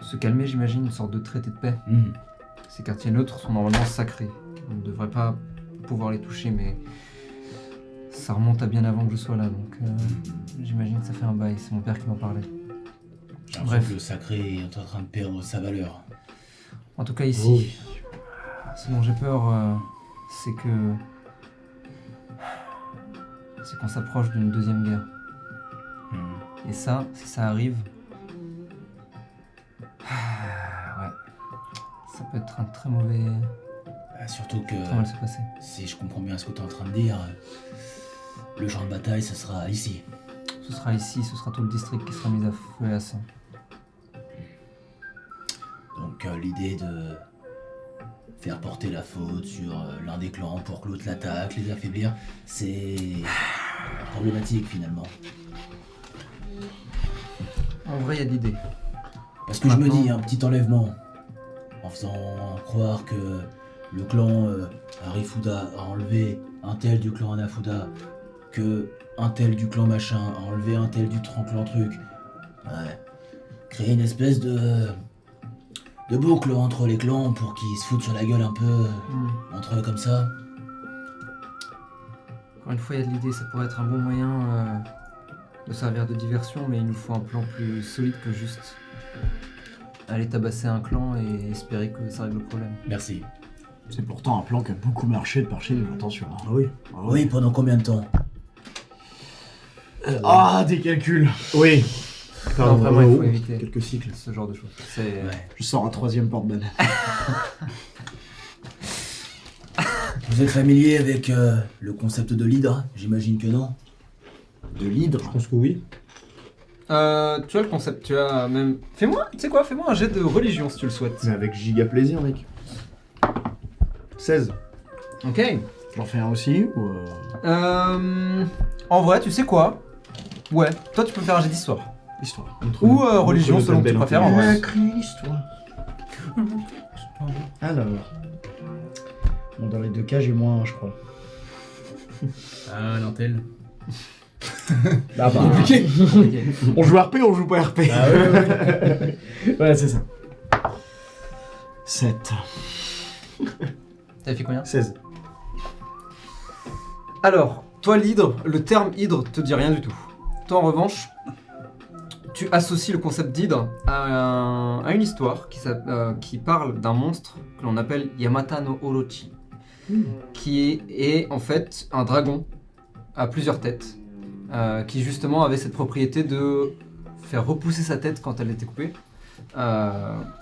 se calmer, j'imagine, une sorte de traité de paix. Hmm. Ces quartiers neutres sont normalement sacrés. On ne devrait pas pouvoir les toucher, mais ça remonte à bien avant que je sois là, donc j'imagine que ça fait un bail. C'est mon père qui m'en parlait. J'ai l'impression Bref. que le sacré est en train de perdre sa valeur. En tout cas ici, ce dont j'ai peur, c'est qu'on s'approche d'une deuxième guerre. Hmm. Et ça, si ça arrive, ouais, ça peut être un très mauvais, Surtout que, très mal se passer. si je comprends bien ce que tu es en train de dire, le champ de bataille, ce sera ici. Ce sera ici, ce sera tout le district qui sera mis à feu et à sang. Donc l'idée de faire porter la faute sur l'un des clans pour que l'autre l'attaque, les affaiblir, c'est problématique finalement. En vrai, il y a de l'idée. Parce que je me Maintenant- dis, un petit enlèvement, en faisant croire que le clan Harifuda a enlevé un tel du clan Hanafuda, que un tel du clan machin a enlevé un tel du clan truc. Ouais. Créer une espèce de de boucle entre les clans pour qu'ils se foutent sur la gueule un peu entre eux comme ça. Encore une fois, il y a de l'idée, ça pourrait être un bon moyen de servir de diversion, mais il nous faut un plan plus solide que juste aller tabasser un clan et espérer que ça règle le problème. Merci. C'est pourtant un plan qui a beaucoup marché de par chez nous, attention. Hein. Ah oui. Oui, pendant combien de temps? Des calculs. Oui. Non, vraiment, il faut oh, éviter quelques cycles. ce genre de choses. C'est... Ouais. Je sors un 3e porte-banane. Vous êtes familier avec le concept de l'hydre? J'imagine que non. De l'hydre. Je pense que oui. Tu as le concept, tu as même... Fais-moi, tu sais quoi, fais-moi un jet de religion si tu le souhaites. Mais avec giga plaisir, mec. 16. Ok. J'en fais un aussi ou En vrai, tu sais quoi? Ouais, toi tu peux faire un jet d'histoire. Histoire. Ou religion selon que tu préfères en vrai. l'histoire. Alors. Bon, dans les deux cas, j'ai moins 1, je crois. Ah, l'antenne. Ah bah. Compliqué. On joue RP, on joue pas RP. Ah ouais. Ouais, c'est ça. 7. T'avais fait combien? 16. Alors, toi l'hydre, le terme hydre te dit rien du tout. Toi en revanche, tu associes le concept d'hydre à une histoire qui parle d'un monstre que l'on appelle Yamata no Orochi, qui est en fait un dragon à plusieurs têtes, qui justement avait cette propriété de faire repousser sa tête quand elle était coupée,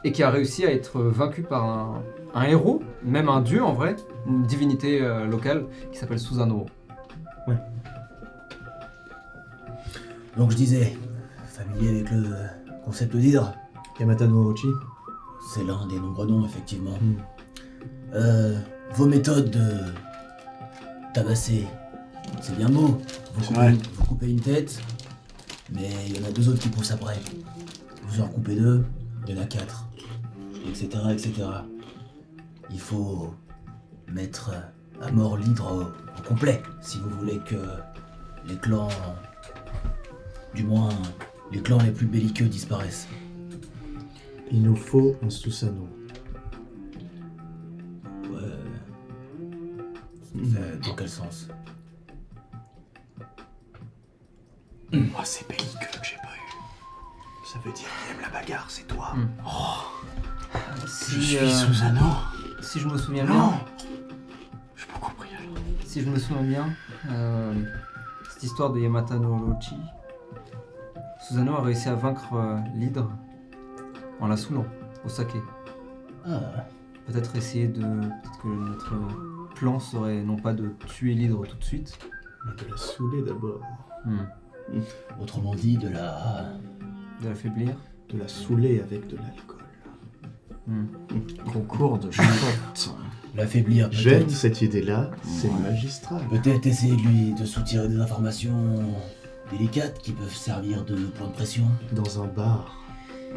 et qui a réussi à être vaincu par un héros, même un dieu en vrai, une divinité locale qui s'appelle Susanoo. Donc je disais, familier avec le concept d'hydre? Yamata no Orochi. C'est l'un des nombreux noms, effectivement. Vos méthodes de tabasser, c'est bien beau. Vous coupez une tête, mais il y en a 2 autres qui poussent après. Vous en coupez 2, il y en a 4, etc., etc. Il faut mettre à mort l'hydre au complet, si vous voulez que les clans, du moins les clans les plus belliqueux disparaissent. Il nous faut un Susanoo. Dans quel sens? Oh, c'est belliqueux que j'ai pas eu. Ça veut dire qu'il aime la bagarre, c'est toi. Si, Je suis Susanoo. si je me souviens Non. bien, J'ai pas compris alors. si je me souviens bien, cette histoire de Yamata no Orochi, Susanoo a réussi à vaincre l'hydre en la saoulant au saké. Ah, Peut-être que notre plan serait non pas de tuer l'hydre tout de suite. Mais de la saouler d'abord. autrement dit, de De l'affaiblir. De la saouler avec de l'alcool. Concours de shot. l'affaiblir J'aime peut-être. cette idée-là, c'est magistral. Peut-être essayer de soutirer des informations délicates qui peuvent servir de point de pression. Dans un bar,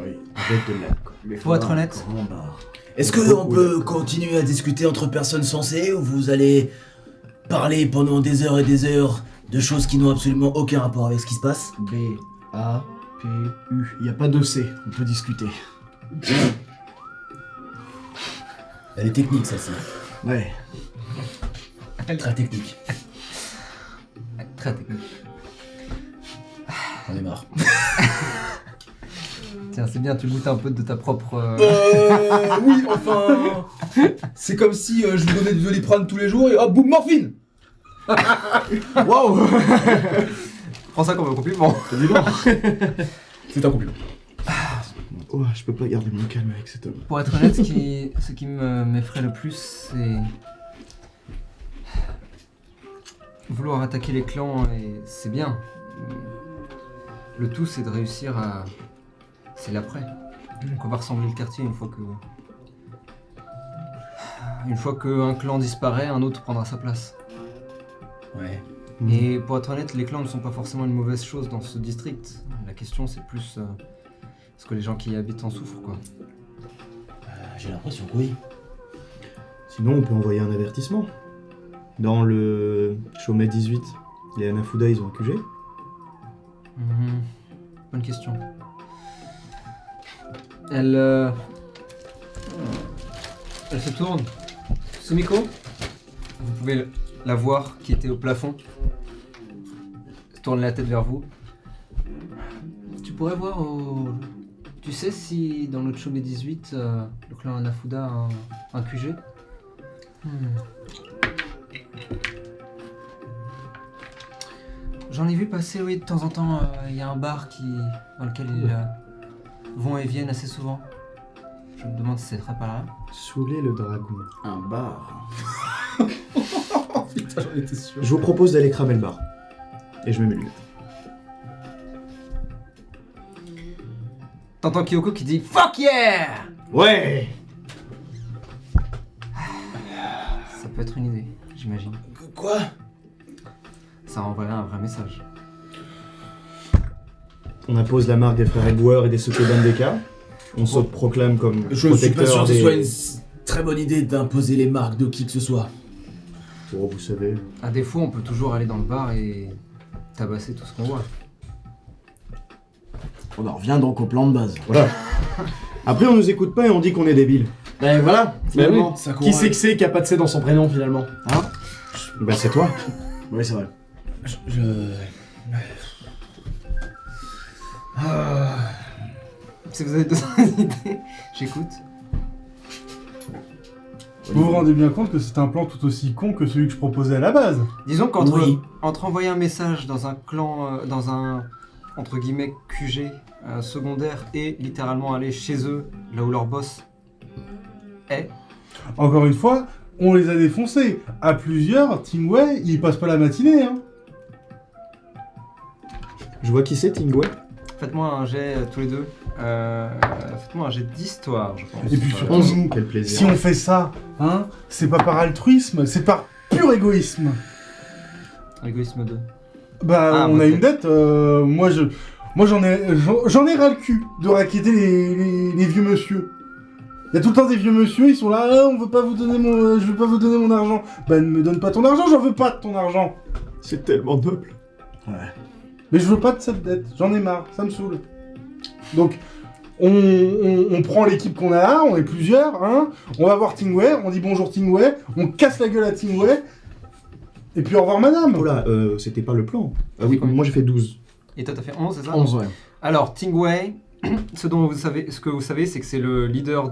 Oui. avec de l'alcool. Pour être honnête, Grand bar. Est-ce qu'on peut continuer à discuter entre personnes sensées ou vous allez parler pendant des heures et des heures de choses qui n'ont absolument aucun rapport avec ce qui se passe? B-A-P-U. Il n'y a pas de C, on peut discuter. Elle est technique, celle-ci. Ouais. Très technique. très technique. J'en ai marre. Tiens, c'est bien, tu goûtes un peu de ta propre... Oui, enfin. C'est comme si je vous donnais du Doliprane tous les jours et hop, boum, morphine. Waouh. Prends ça comme un compliment. C'est un compliment. Oh, je peux pas garder mon calme avec cet homme. Pour être honnête, ce qui m'effraie le plus, c'est... Vouloir attaquer les clans, et c'est bien. Le tout, c'est de réussir à... C'est l'après. Donc on va ressembler le quartier une fois que... Une fois qu'un clan disparaît, un autre prendra sa place. Ouais. Et pour être honnête, les clans ne sont pas forcément une mauvaise chose dans ce district. La question, c'est plus... est-ce que les gens qui y habitent en souffrent, quoi. J'ai l'impression que oui. Sinon, on peut envoyer un avertissement. Dans le Chaumet 18, les Hanafuda, ils ont un QG. Bonne question. Elle... Elle se tourne. Sumiko, vous pouvez la voir qui était au plafond. Elle tourne la tête vers vous. Tu pourrais voir au... Tu sais si dans le Chomé 18, le clan Hanafuda a un QG? J'en ai vu passer, oui, de temps en temps. Il y a un bar dans lequel ils vont et viennent assez souvent. Je me demande si c'est très par là. Saouler le dragon. Un bar. Putain, j'en étais sûr. Je vous propose d'aller cramer le bar. Et je mets mes lunettes. T'entends Kyoko qui dit Fuck yeah! Ouais! Ça peut être une idée, j'imagine. Quoi? Ça enverrait un vrai message. On appose la marque des frères Edouard et des Sokoban Deka. On s'autoproclame comme Je ne suis pas sûr protecteur que ce des... soit une très bonne idée d'imposer les marques de qui que ce soit. Oh, vous savez... À défaut, on peut toujours aller dans le bar et tabasser tout ce qu'on voit. On en revient donc au plan de base. Voilà. Après, on nous écoute pas et on dit qu'on est débiles. Ben voilà, finalement. ça Qui c'est que c'est qui a pas de C dans son prénom finalement? Hein? Bah, c'est toi. Oui, c'est vrai. Si vous avez d'autres idées, j'écoute. Vous vous rendez bien compte que c'est un plan tout aussi con que celui que je proposais à la base. Disons qu'entre Oui. entre envoyer un message dans un clan, dans un entre guillemets QG secondaire et littéralement aller chez eux, là où leur boss est, Encore une fois, on les a défoncés. À plusieurs, Tingway, il passe pas la matinée, hein. Je vois qui c'est, Tingway. faites-moi un jet tous les deux. Faites-moi un jet d'histoire, je pense. Et puis surtout, 11. nous, Quel plaisir. si on fait ça, hein, c'est pas par altruisme, c'est par pur égoïsme. Égoïsme 2. Bah, Ah, on a votre une dette, moi j'en ai ras le cul de raqueter les vieux monsieur. Il y a tout le temps des vieux monsieur, ils sont là, ah, on veut pas vous donner je veux pas vous donner mon argent. Bah, ne me donne pas ton argent, j'en veux pas de ton argent. C'est tellement noble. Mais je veux pas de cette dette, j'en ai marre, ça me saoule. Donc, on prend l'équipe qu'on a là, on est plusieurs, hein, on va voir Tingway, on dit bonjour Tingway, on casse la gueule à Tingway, et puis au revoir madame. Oh là, c'était pas le plan. Ah oui, combien moi j'ai fait 12. Et toi, t'as fait 11, c'est ça 11, ouais. Alors, Tingway, ce que vous savez, c'est que c'est le leader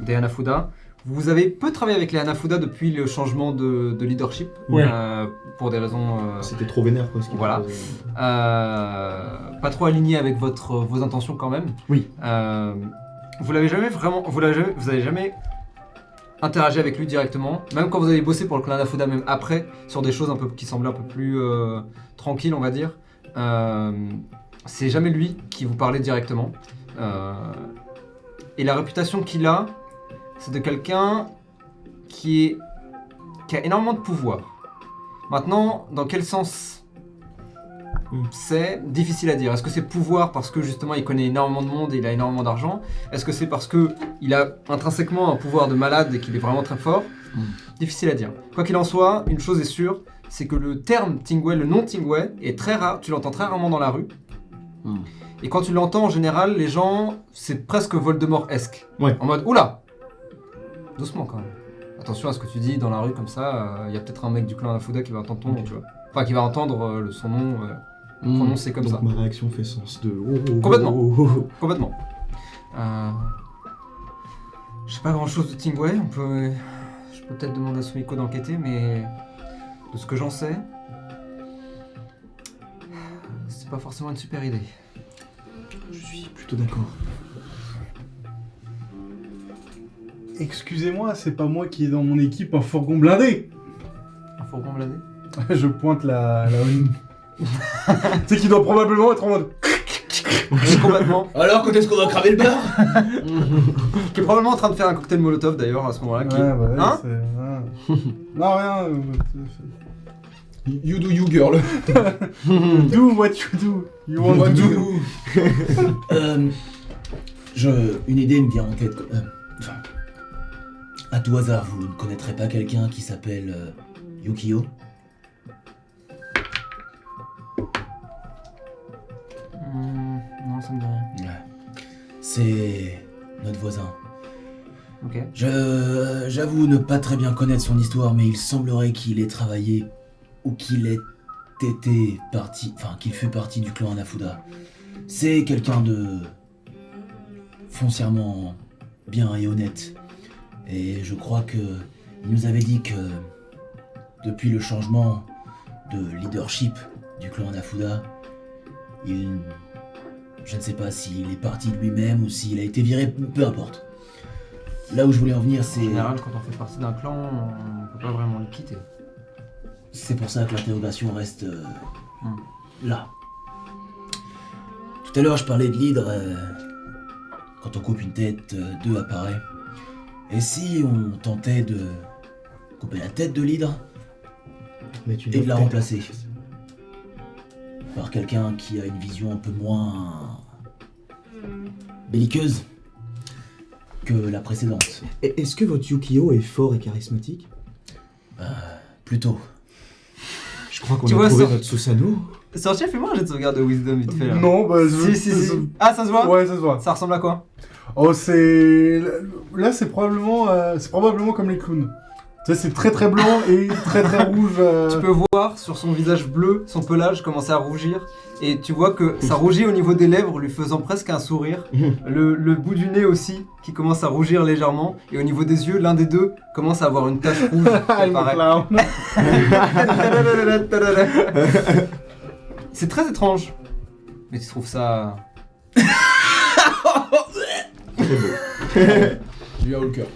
des Hanafuda. Vous avez peu travaillé avec les Hanafuda depuis le changement de leadership, Ouais. pour des raisons C'était trop vénère quoi. Ce qu'il Voilà. faisait. pas trop alignées avec vos intentions quand même. Oui. Vous l'avez jamais vraiment, vous avez jamais interagi avec lui directement, même quand vous avez bossé pour le clan Hanafuda, même après, sur des choses un peu qui semblaient un peu plus tranquilles, on va dire. C'est jamais lui qui vous parlait directement. Et la réputation qu'il a, c'est de quelqu'un qui a énormément de pouvoir. Maintenant, dans quel sens c'est difficile à dire. Est-ce que c'est pouvoir parce que justement il connaît énormément de monde et il a énormément d'argent? Est-ce que c'est parce que il a intrinsèquement un pouvoir de malade et qu'il est vraiment très fort? Difficile à dire. Quoi qu'il en soit, une chose est sûre, c'est que le terme Tingway, le nom Tingway, est très rare. Tu l'entends très rarement dans la rue. Et quand tu l'entends en général, les gens, c'est presque Voldemort-esque. Ouais. En mode, oula! Doucement quand même. Attention à ce que tu dis dans la rue comme ça, il y a peut-être un mec du clan Hanafuda qui va entendre ton nom, tu vois. Enfin, qui va entendre son nom prononcé comme Donc ça. ma réaction fait sens de... Complètement. oh. Complètement. Je sais pas grand chose de Tingway, je peux peut-être demander à Sumiko d'enquêter, mais de ce que j'en sais, c'est pas forcément une super idée. Je suis plutôt d'accord. Excusez-moi, c'est pas moi qui ai dans mon équipe un fourgon blindé. Un fourgon bladé? Je pointe la une. Tu sais qu'il doit probablement être en mode... Complètement. Alors, quand est-ce qu'on va cramer le bar? Qui est probablement en train de faire un cocktail Molotov d'ailleurs à ce moment-là. Qui... Ouais, bah ouais, Hein c'est... Non, rien. You do you, girl. Do what you do. You want to do. Une idée me vient en tête. Enfin, à tout hasard, vous ne connaîtrez pas quelqu'un qui s'appelle Yukio? Non, ça me dit rien. C'est notre voisin. Ok. J'avoue ne pas très bien connaître son histoire, mais il semblerait qu'il ait travaillé ou qu'il ait été parti, enfin qu'il fût parti du clan Anafuda. C'est quelqu'un de foncièrement bien et honnête. Et je crois que il nous avait dit que depuis le changement de leadership du clan Anafuda, je ne sais pas s'il est parti de lui-même ou s'il a été viré, peu importe. Là où je voulais en venir, En c'est... général, quand on fait partie d'un clan, on peut pas vraiment le quitter. C'est pour ça que l'interrogation reste là. Tout à l'heure, je parlais de l'hydre. Quand on coupe une tête, deux apparaît. Et si on tentait de couper la tête de l'hydre Mais tu et de la dois remplacer par quelqu'un qui a une vision un peu moins belliqueuse que la précédente? Est-ce que votre Yukio est fort et charismatique? Plutôt. Je crois qu'on Tu a vois trouvé ça notre Susanoo. Sorcier, fais-moi un jet de sauvegarde de Wisdom vite fait là. Non, bah... Si. Ah, ça se voit? Ouais, ça se voit. Ça ressemble à quoi? Oh, c'est... Là, c'est probablement comme les clowns. Tu sais, c'est très très blanc et très très rouge. Tu peux voir sur son visage bleu, son pelage commencer à rougir. Et tu vois que ça rougit au niveau des lèvres, lui faisant presque un sourire. Le bout du nez aussi, qui commence à rougir légèrement. Et au niveau des yeux, l'un des deux commence à avoir une tache rouge. qui Le apparaît. clown. C'est très étrange. Mais tu trouves ça... Je lui ai au cœur.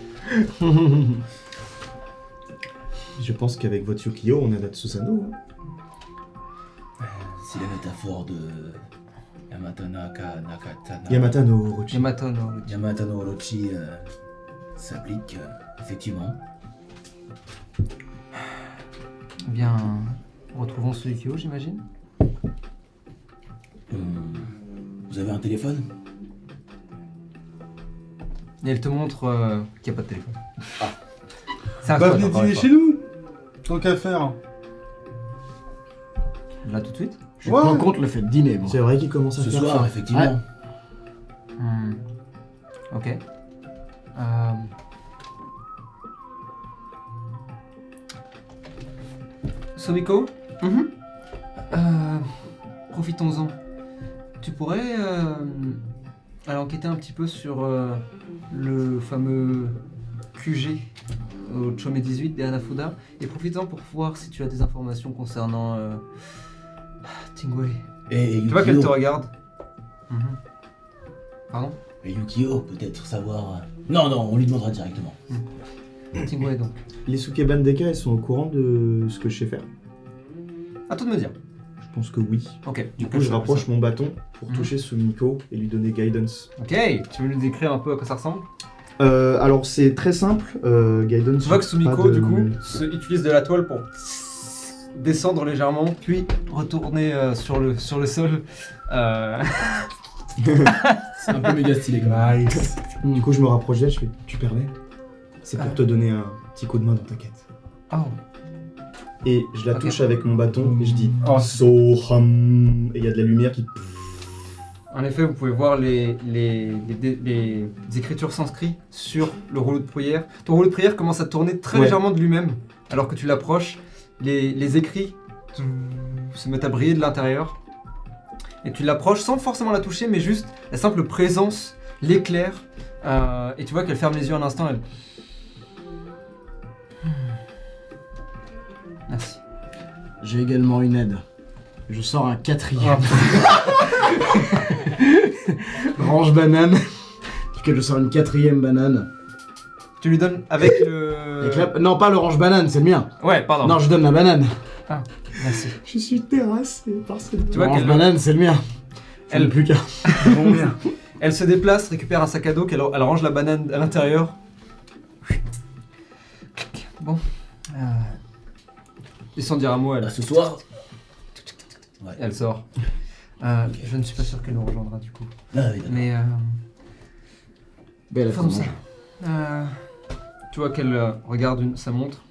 Je pense qu'avec votre Yukio, on a notre Susanoo. Si la métaphore de Nakatana... Yamata no Orochi. Yamato, non. Yamata no Orochi s'applique, effectivement. Bien, retrouvons ce Yukio, j'imagine. Vous avez un téléphone? Et elle te montre qu'il n'y a pas de téléphone. C'est un Bah, code, venez encore dîner une chez nous. Tant qu'à faire. fois. Là tout de suite. Je Ouais. prends compte le fait de dîner, moi. C'est vrai qu'il commence à Ce faire soir, ça. effectivement. Ok. Somiko, profitons-en. Tu pourrais aller enquêter un petit peu sur le fameux QG au Chome 18 des Hanafuda et profite-en pour voir si tu as des informations concernant Tingwei. Et Tu vois qu'elle te Yukio, regarde. Pardon? et Yukio peut-être savoir... Non, on lui demandera directement. Tingwei donc. Les Suke Bandeka, ils sont au courant de ce que je sais faire? À toi de me dire. Je pense que oui. Ok. Du coup, je rapproche mon bâton pour toucher Sumiko et lui donner guidance. Ok, tu veux nous décrire un peu à quoi ça ressemble? Alors, c'est très simple. Guidance. Tu vois que pas Sumiko, de- du coup, utilise de la toile pour descendre légèrement, puis retourner sur le sol. C'est un peu méga stylé quand même. Nice. Du coup, je me rapproche d'elle, je fais tu permets? C'est pour Ah. te donner un petit coup de main dans ta quête. Oh. Et je la Ok. touche avec mon bâton et je dis Oh, Soham. Et il y a de la lumière qui. En effet, vous pouvez voir les écritures sanscrites sur le rouleau de prière. Ton rouleau de prière commence à tourner très Ouais. légèrement de lui-même, alors que tu l'approches. Les écrits se mettent à briller de l'intérieur. Et tu l'approches sans forcément la toucher, mais juste la simple présence, l'éclair. Et tu vois qu'elle ferme les yeux un instant. Elle... Merci. J'ai également une aide. Je sors un quatrième. Range banane. Duquel je sors une quatrième banane. Tu lui donnes avec le... Avec la- Non, pas l'orange banane, c'est le mien. Ouais, pardon. Non, je donne la banane. Merci. Je suis terrassé par cette. Tu vois L'orange qu'elle banane, c'est le mien. Elle- Elle plus qu'un. Bon, bien. elle se déplace, récupère un sac à dos, elle range la banane à l'intérieur. Bon. Et sans dire un mot, À ce soir? elle sort. Je ne suis pas sûr qu'elle nous rejoindra du coup. Ah oui, d'accord. Mais Belle faisons ça. attention. Tu vois qu'elle regarde sa montre.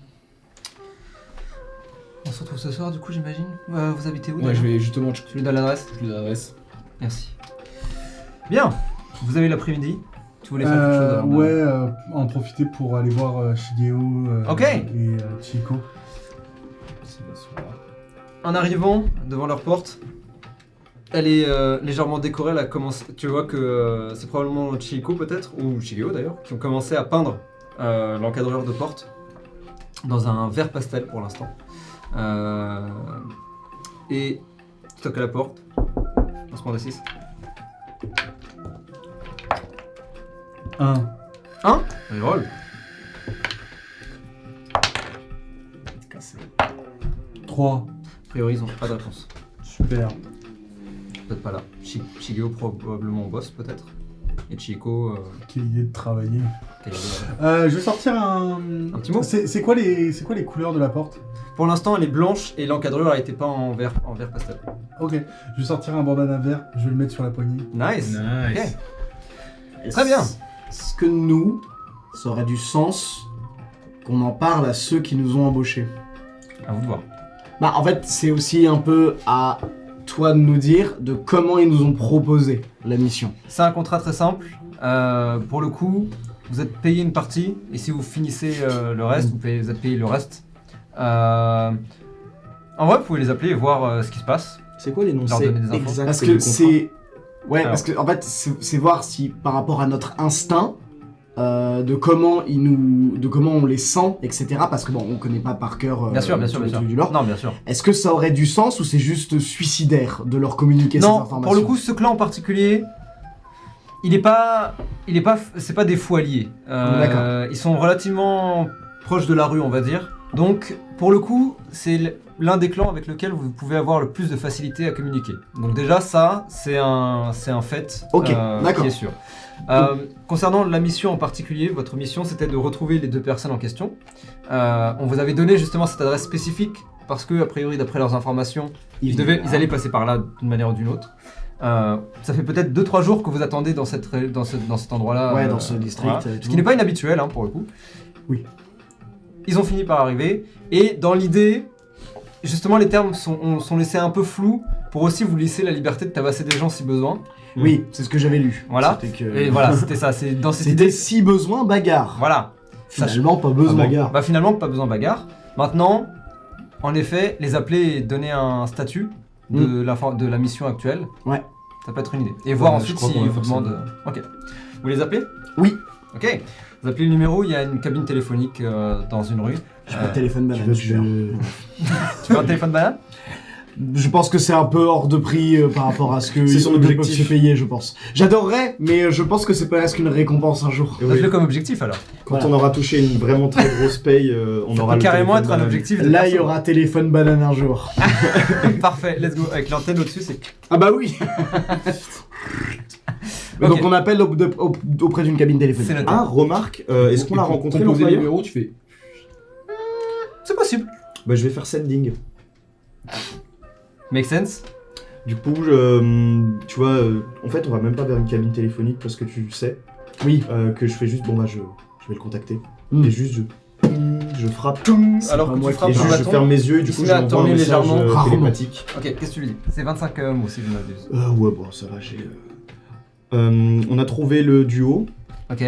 On se retrouve ce soir du coup, j'imagine. Vous habitez où Ouais, déjà je vais justement. Tu lui donnes l'adresse. Je lui adresse. Merci. Bien. Vous avez l'après-midi. Tu voulais faire quelque chose avant de- Ouais, en profiter pour aller voir Shigeo Ok. et Chico. En arrivant devant leur porte, elle est légèrement décorée. Elle a commencé, tu vois que c'est probablement Chiiko peut-être, ou Shigeo d'ailleurs, qui ont commencé à peindre l'encadreur de porte dans un vert pastel pour l'instant. Et tu toques à la porte. On se prend des 6. 1. 1 Reroll. 3. A priori, ils n'ont pas de réponse. Super. Peut-être pas là. Shigeo probablement boss peut-être. Et Chiiko, Quelle idée de travailler. quelle idée. Je vais sortir un petit mot. C'est quoi les couleurs de la porte? Pour l'instant, elle est blanche et l'encadreur a été peint en vert pastel. Ok. Je vais sortir un bandana vert. Je vais le mettre sur la poignée. Nice. Nice. Ok. Très bien. Est-ce que nous, ça aurait du sens qu'on en parle à ceux qui nous ont embauchés? À vous de voir. Bah en fait, c'est aussi un peu à toi de nous dire de comment ils nous ont proposé la mission. C'est un contrat très simple. Pour le coup, vous êtes payé une partie et si vous finissez le reste, vous êtes payé le reste. En vrai, vous pouvez les appeler et voir ce qui se passe. C'est quoi l'énoncé Leur donner des infos. exact Parce du que contrat c'est... Ouais, Alors. parce que en fait, c'est voir si par rapport à notre instinct, de comment on les sent, etc. Parce que bon, on connaît pas par cœur Bien sûr, bien tous sûr, les bien trucs sûr. du lore. Non, bien sûr. Est-ce que ça aurait du sens ou c'est juste suicidaire de leur communiquer ces Non, informations? pour le coup, ce clan en particulier, c'est pas des fous alliés. D'accord. Ils sont relativement proches de la rue, on va dire. Donc, pour le coup, c'est l'un des clans avec lequel vous pouvez avoir le plus de facilité à communiquer. Donc déjà, ça, c'est un fait Ok, d'accord. qui est sûr. Concernant la mission en particulier, votre mission, c'était de retrouver les deux personnes en question. On vous avait donné justement cette adresse spécifique parce que, a priori, d'après leurs informations, ils allaient passer par là d'une manière ou d'une autre. Ça fait peut-être 2-3 jours que vous attendez dans cet endroit-là. Ouais, dans ce district. voilà. et tout. Ce qui n'est pas inhabituel, hein, pour le coup. Oui. Ils ont fini par arriver, et dans l'idée, justement, les termes sont laissés un peu flous pour aussi vous laisser la liberté de tabasser des gens si besoin. Oui, c'est ce que j'avais lu. Voilà. C'était que... Et voilà, c'était ça. C'est dans cette C'était idée. si besoin, bagarre. Voilà. Finalement, pas besoin. bagarre. Bah finalement, pas besoin de bagarre. Maintenant, en effet, les appeler et donner un statut de la mission actuelle. Ouais. Ça peut être une idée. Et voir Ouais, ensuite je crois s'ils qu'on va vous faire ça. demandent. Ok. Vous les appelez? Oui. Ok. Vous appelez le numéro, il y a une cabine téléphonique dans une rue. Je veux le téléphone Tu veux banane. que super. Tu veux un téléphone banane? Je pense que c'est un peu hors de prix par rapport à ce que C'est son eux peuvent objectif. se payer, je pense. J'adorerais, mais je pense que c'est presque une récompense un jour. Et oui, Faites-le comme objectif alors. quand Voilà. on aura touché une vraiment très grosse paye, on Ça aura peut le carrément téléphone être un banane. objectif. de Là, il y perso. aura téléphone banane un jour. Parfait, let's go. Avec l'antenne au-dessus, c'est. Ah bah oui. Mais Ok. donc on appelle auprès d'une cabine téléphonique. C'est noté. Ah, remarque, est-ce qu'on l'a rencontré Composer le l'employeur? numéro, tu fais. C'est possible. Bah je vais faire sending. Make sense. Du coup, tu vois, en fait on va même pas vers une cabine téléphonique parce que tu sais Oui. que je fais juste, bon bah je vais le contacter. Mm. Et juste je frappe. Alors pas que moi tu qui frappes Et ton je bâton. ferme mes yeux et il du se coup met à j'envoie un tourner message légèrement. Rarement. télépathique. Ok, qu'est-ce que tu lui dis? C'est 25 aussi, je m'abuse. Ouais bon ça va, j'ai... on a trouvé le duo. Ok.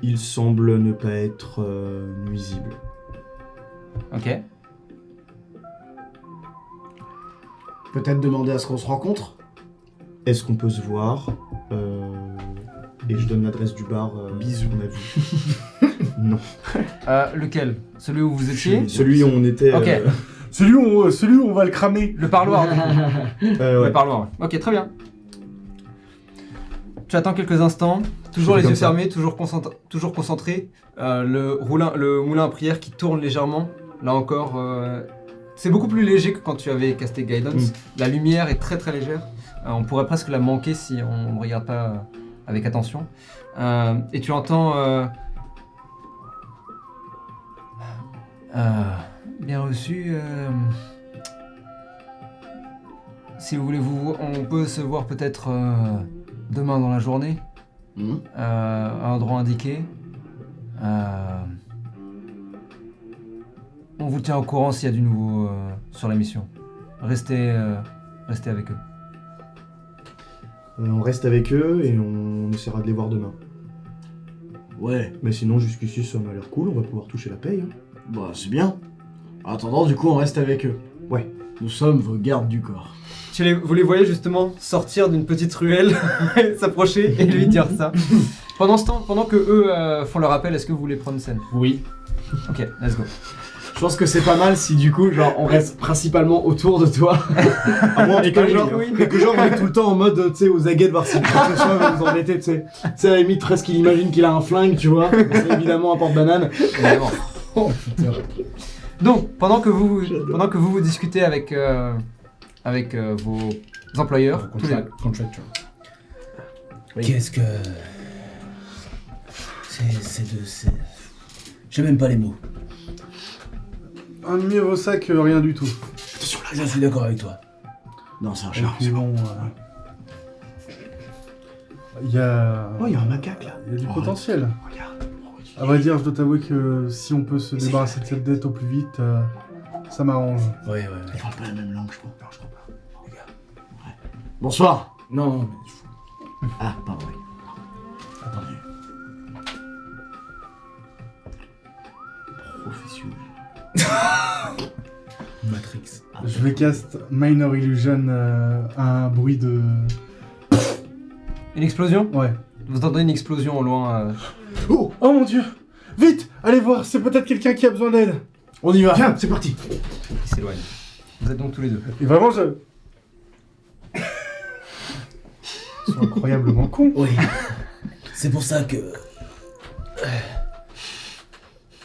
Il semble ne pas être nuisible. Ok. Peut-être demander à ce qu'on se rencontre. Est-ce qu'on peut se voir Et je donne l'adresse du bar. Bisous. qu'on a vu. Non. Lequel? Celui où vous étiez? Celui où on était. Ok. Celui où on va le cramer. Le parloir. Du coup. Ouais. Le parloir. Ouais. Ok, très bien. Tu attends quelques instants, toujours Je les fais yeux comme ça. fermés, toujours concentré. Le moulin à prière qui tourne légèrement. Là encore, c'est beaucoup plus léger que quand tu avais casté Guidance. La lumière est très très légère. On pourrait presque la manquer si on ne regarde pas avec attention. Et tu entends... bien reçu. Si vous voulez, on peut se voir peut-être demain dans la journée, à un endroit indiqué. On vous tient au courant s'il y a du nouveau sur la mission. Restez avec eux. On reste avec eux et on essaiera de les voir demain. Ouais, Mais sinon, jusqu'ici, ça m'a l'air cool, on va pouvoir toucher la paye. Hein. bah c'est bien. En attendant, du coup, on reste avec eux. Ouais. Nous sommes vos gardes du corps. Vous les voyez justement sortir d'une petite ruelle, s'approcher et lui dire ça. Pendant ce temps, pendant que eux font leur appel, est-ce que vous voulez prendre scène? Oui. Ok, let's go. Je pense que c'est pas mal si du coup, genre, on reste principalement autour de toi. À moins Et que genre, on est tout le temps en mode, tu sais, aux aguets de voir si le professeur va nous embêter, tu sais. Tu sais, à la limite, presque il imagine qu'il a un flingue, tu vois. C'est évidemment un porte-banane. Évidemment. Donc, pendant que vous discutez avec vos employeurs, tous les deux. Contractor. Oui. Qu'est-ce que... C'est... J'ai même pas les mots. Un mieux vaut ça que rien du tout. Je suis d'accord avec toi. Non, c'est un Et chat. puis bon... Il y a... Oh, il y a un macaque là. Il y a du Oh, potentiel. Regarde. À vrai dire, je dois t'avouer que si on peut se débarrasser de cette dette au plus vite, ça m'arrange. Ouais. Ils parlent pas la même langue, je crois. Non, je crois pas. Bonsoir. Non, mais... Ah, pardon, oui. Attendez. Professionnel. Matrix. Je vais cast Minor Illusion, un bruit de... Une explosion? Ouais. Vous entendez une explosion au loin. Oh mon dieu! Vite! Allez voir, c'est peut-être quelqu'un qui a besoin d'aide. On y va. Viens, c'est parti. qui s'éloigne. Vous êtes donc tous les deux. Et vraiment, Ils sont incroyablement cons. Oui. C'est pour ça que...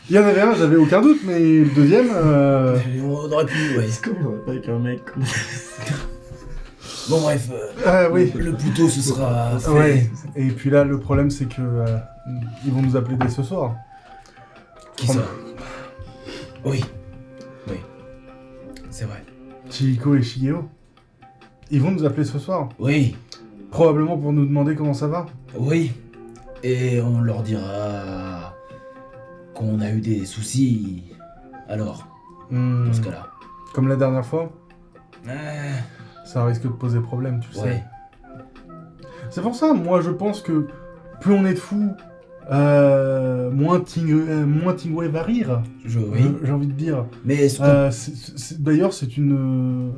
Il y en avait un, j'avais aucun doute, mais le deuxième... On aurait pu, ouais. Comment on va avec un mec Bon bref, oui. le plus tôt ce sera fait. Ouais. Et puis là, le problème, c'est que... ils vont nous appeler dès ce soir. Qui ça? Oui. C'est vrai. Chihiko et Shigeo. Ils vont nous appeler ce soir. Oui. Probablement pour nous demander comment ça va. Oui. Et on leur dira qu'on a eu des soucis. Alors, dans ce cas-là. Comme la dernière fois, Ah, ça risque de poser problème, tu le ouais. sais. C'est pour ça, moi, je pense que plus on est de fous, moins Tingway va rire. Oui. J'ai envie de dire. Mais D'ailleurs, c'est une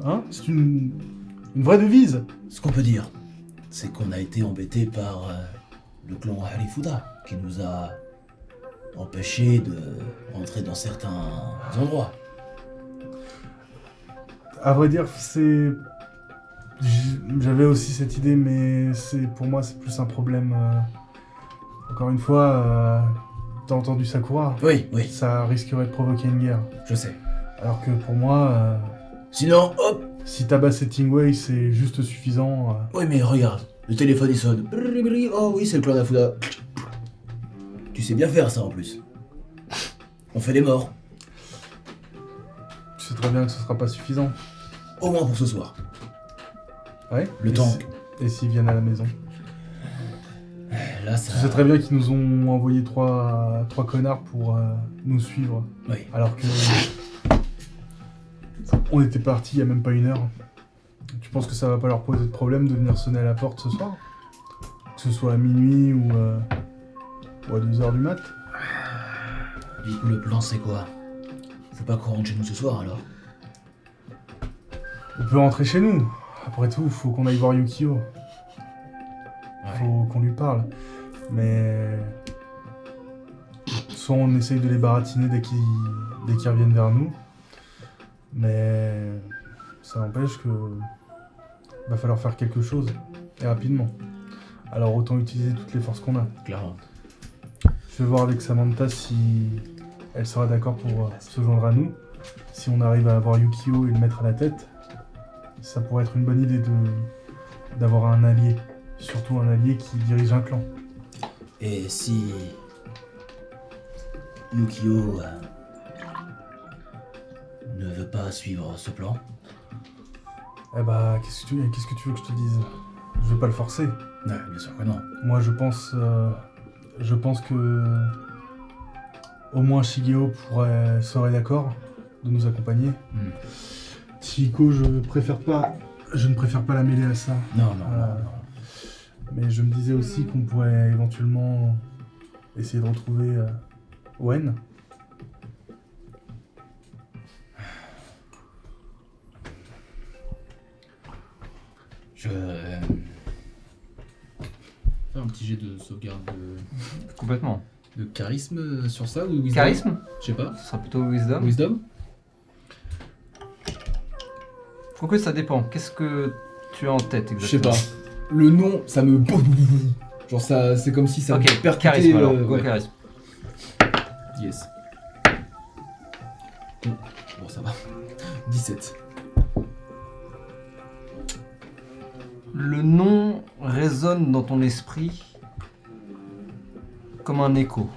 vraie devise. ce qu'on peut dire, c'est qu'on a été embêté par le clan Harifuda, qui nous a empêchés de rentrer dans certains endroits. À vrai dire, j'avais aussi cette idée, mais pour moi, c'est plus un problème. Encore une fois, t'as entendu Sakura? Oui, Ça risquerait de provoquer une guerre. je sais. Alors que pour moi, Sinon, hop. si tabasser Tingway, c'est juste suffisant. Oui, mais regarde, le téléphone il sonne. Oh oui, c'est le clan Harifuda. Tu sais bien faire ça en plus. On fait des morts. Tu sais très bien que ce sera pas suffisant. Au moins pour ce soir. Ouais. Le Et temps. Et s'ils viennent à la maison? Là, ça... Tu sais très bien qu'ils nous ont envoyé trois connards pour nous suivre. Oui. Alors que on était partis il y a même pas une heure. Tu penses que ça va pas leur poser de problème de venir sonner à la porte ce soir? Que ce soit à minuit ou à 2h du mat? Du coup, le plan c'est quoi? Faut pas qu'on rentre chez nous ce soir alors. On peut rentrer chez nous. Après tout, faut qu'on aille voir Yukio. Faut qu'on lui parle. Mais... soit on essaye de les baratiner dès qu'ils reviennent vers nous. Mais... ça n'empêche que... va falloir faire quelque chose. Et rapidement. Alors autant utiliser toutes les forces qu'on a. Clairement. Je vais voir avec Samantha si elle sera d'accord pour se joindre à nous. Si on arrive à avoir Yukio et le mettre à la tête, ça pourrait être une bonne idée d'avoir un allié. Surtout un allié qui dirige un clan. Et si... Yukio ne veut pas suivre ce plan? Eh bah, qu'est-ce que tu veux que je te dise? Je vais pas le forcer. Ouais, bien sûr que non. Moi, je pense que au moins Shigeo serait d'accord de nous accompagner. Chihiko, je ne préfère pas la mêler à ça. Non. Voilà. Mais je me disais aussi qu'on pourrait éventuellement essayer de retrouver Owen. Je... Faire un petit jet de sauvegarde Complètement. de charisme sur ça ou wisdom? Charisme? Je sais pas. Ce sera plutôt wisdom. Wisdom? Quoique ça dépend. Qu'est-ce que tu as en tête Je sais exactement? pas. Le nom, ça me... Genre ça, c'est comme si ça Ok, me percutait... charisme alors. Go ouais. charisme. Yes. Bon, ça va. 17. Le nom résonne dans ton esprit comme un écho.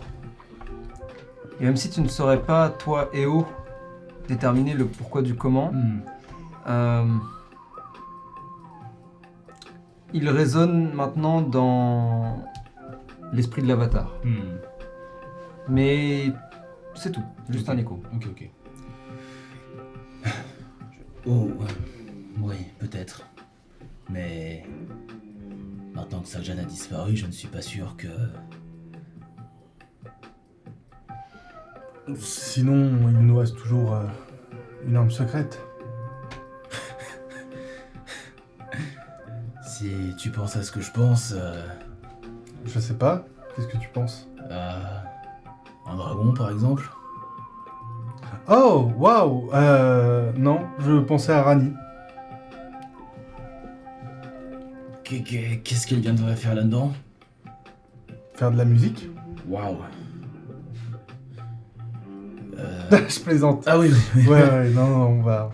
Et même si tu ne saurais pas, toi, Eo, déterminer le pourquoi du comment, il résonne maintenant dans l'esprit de l'avatar. Mais c'est tout, juste un écho. Ok, ok. Oh, oui, peut-être. Mais maintenant que Saljan a disparu, je ne suis pas sûr que... Sinon, il nous reste toujours une arme secrète. Si tu penses à ce que je pense, Je sais pas. Qu'est-ce que tu penses? un dragon par exemple. Oh, waouh. Non, je pensais à Rani. Qu'est-ce qu'elle viendrait faire là-dedans? Faire de la musique. Waouh. Je plaisante. Ah oui, oui, oui. Ouais, non, on va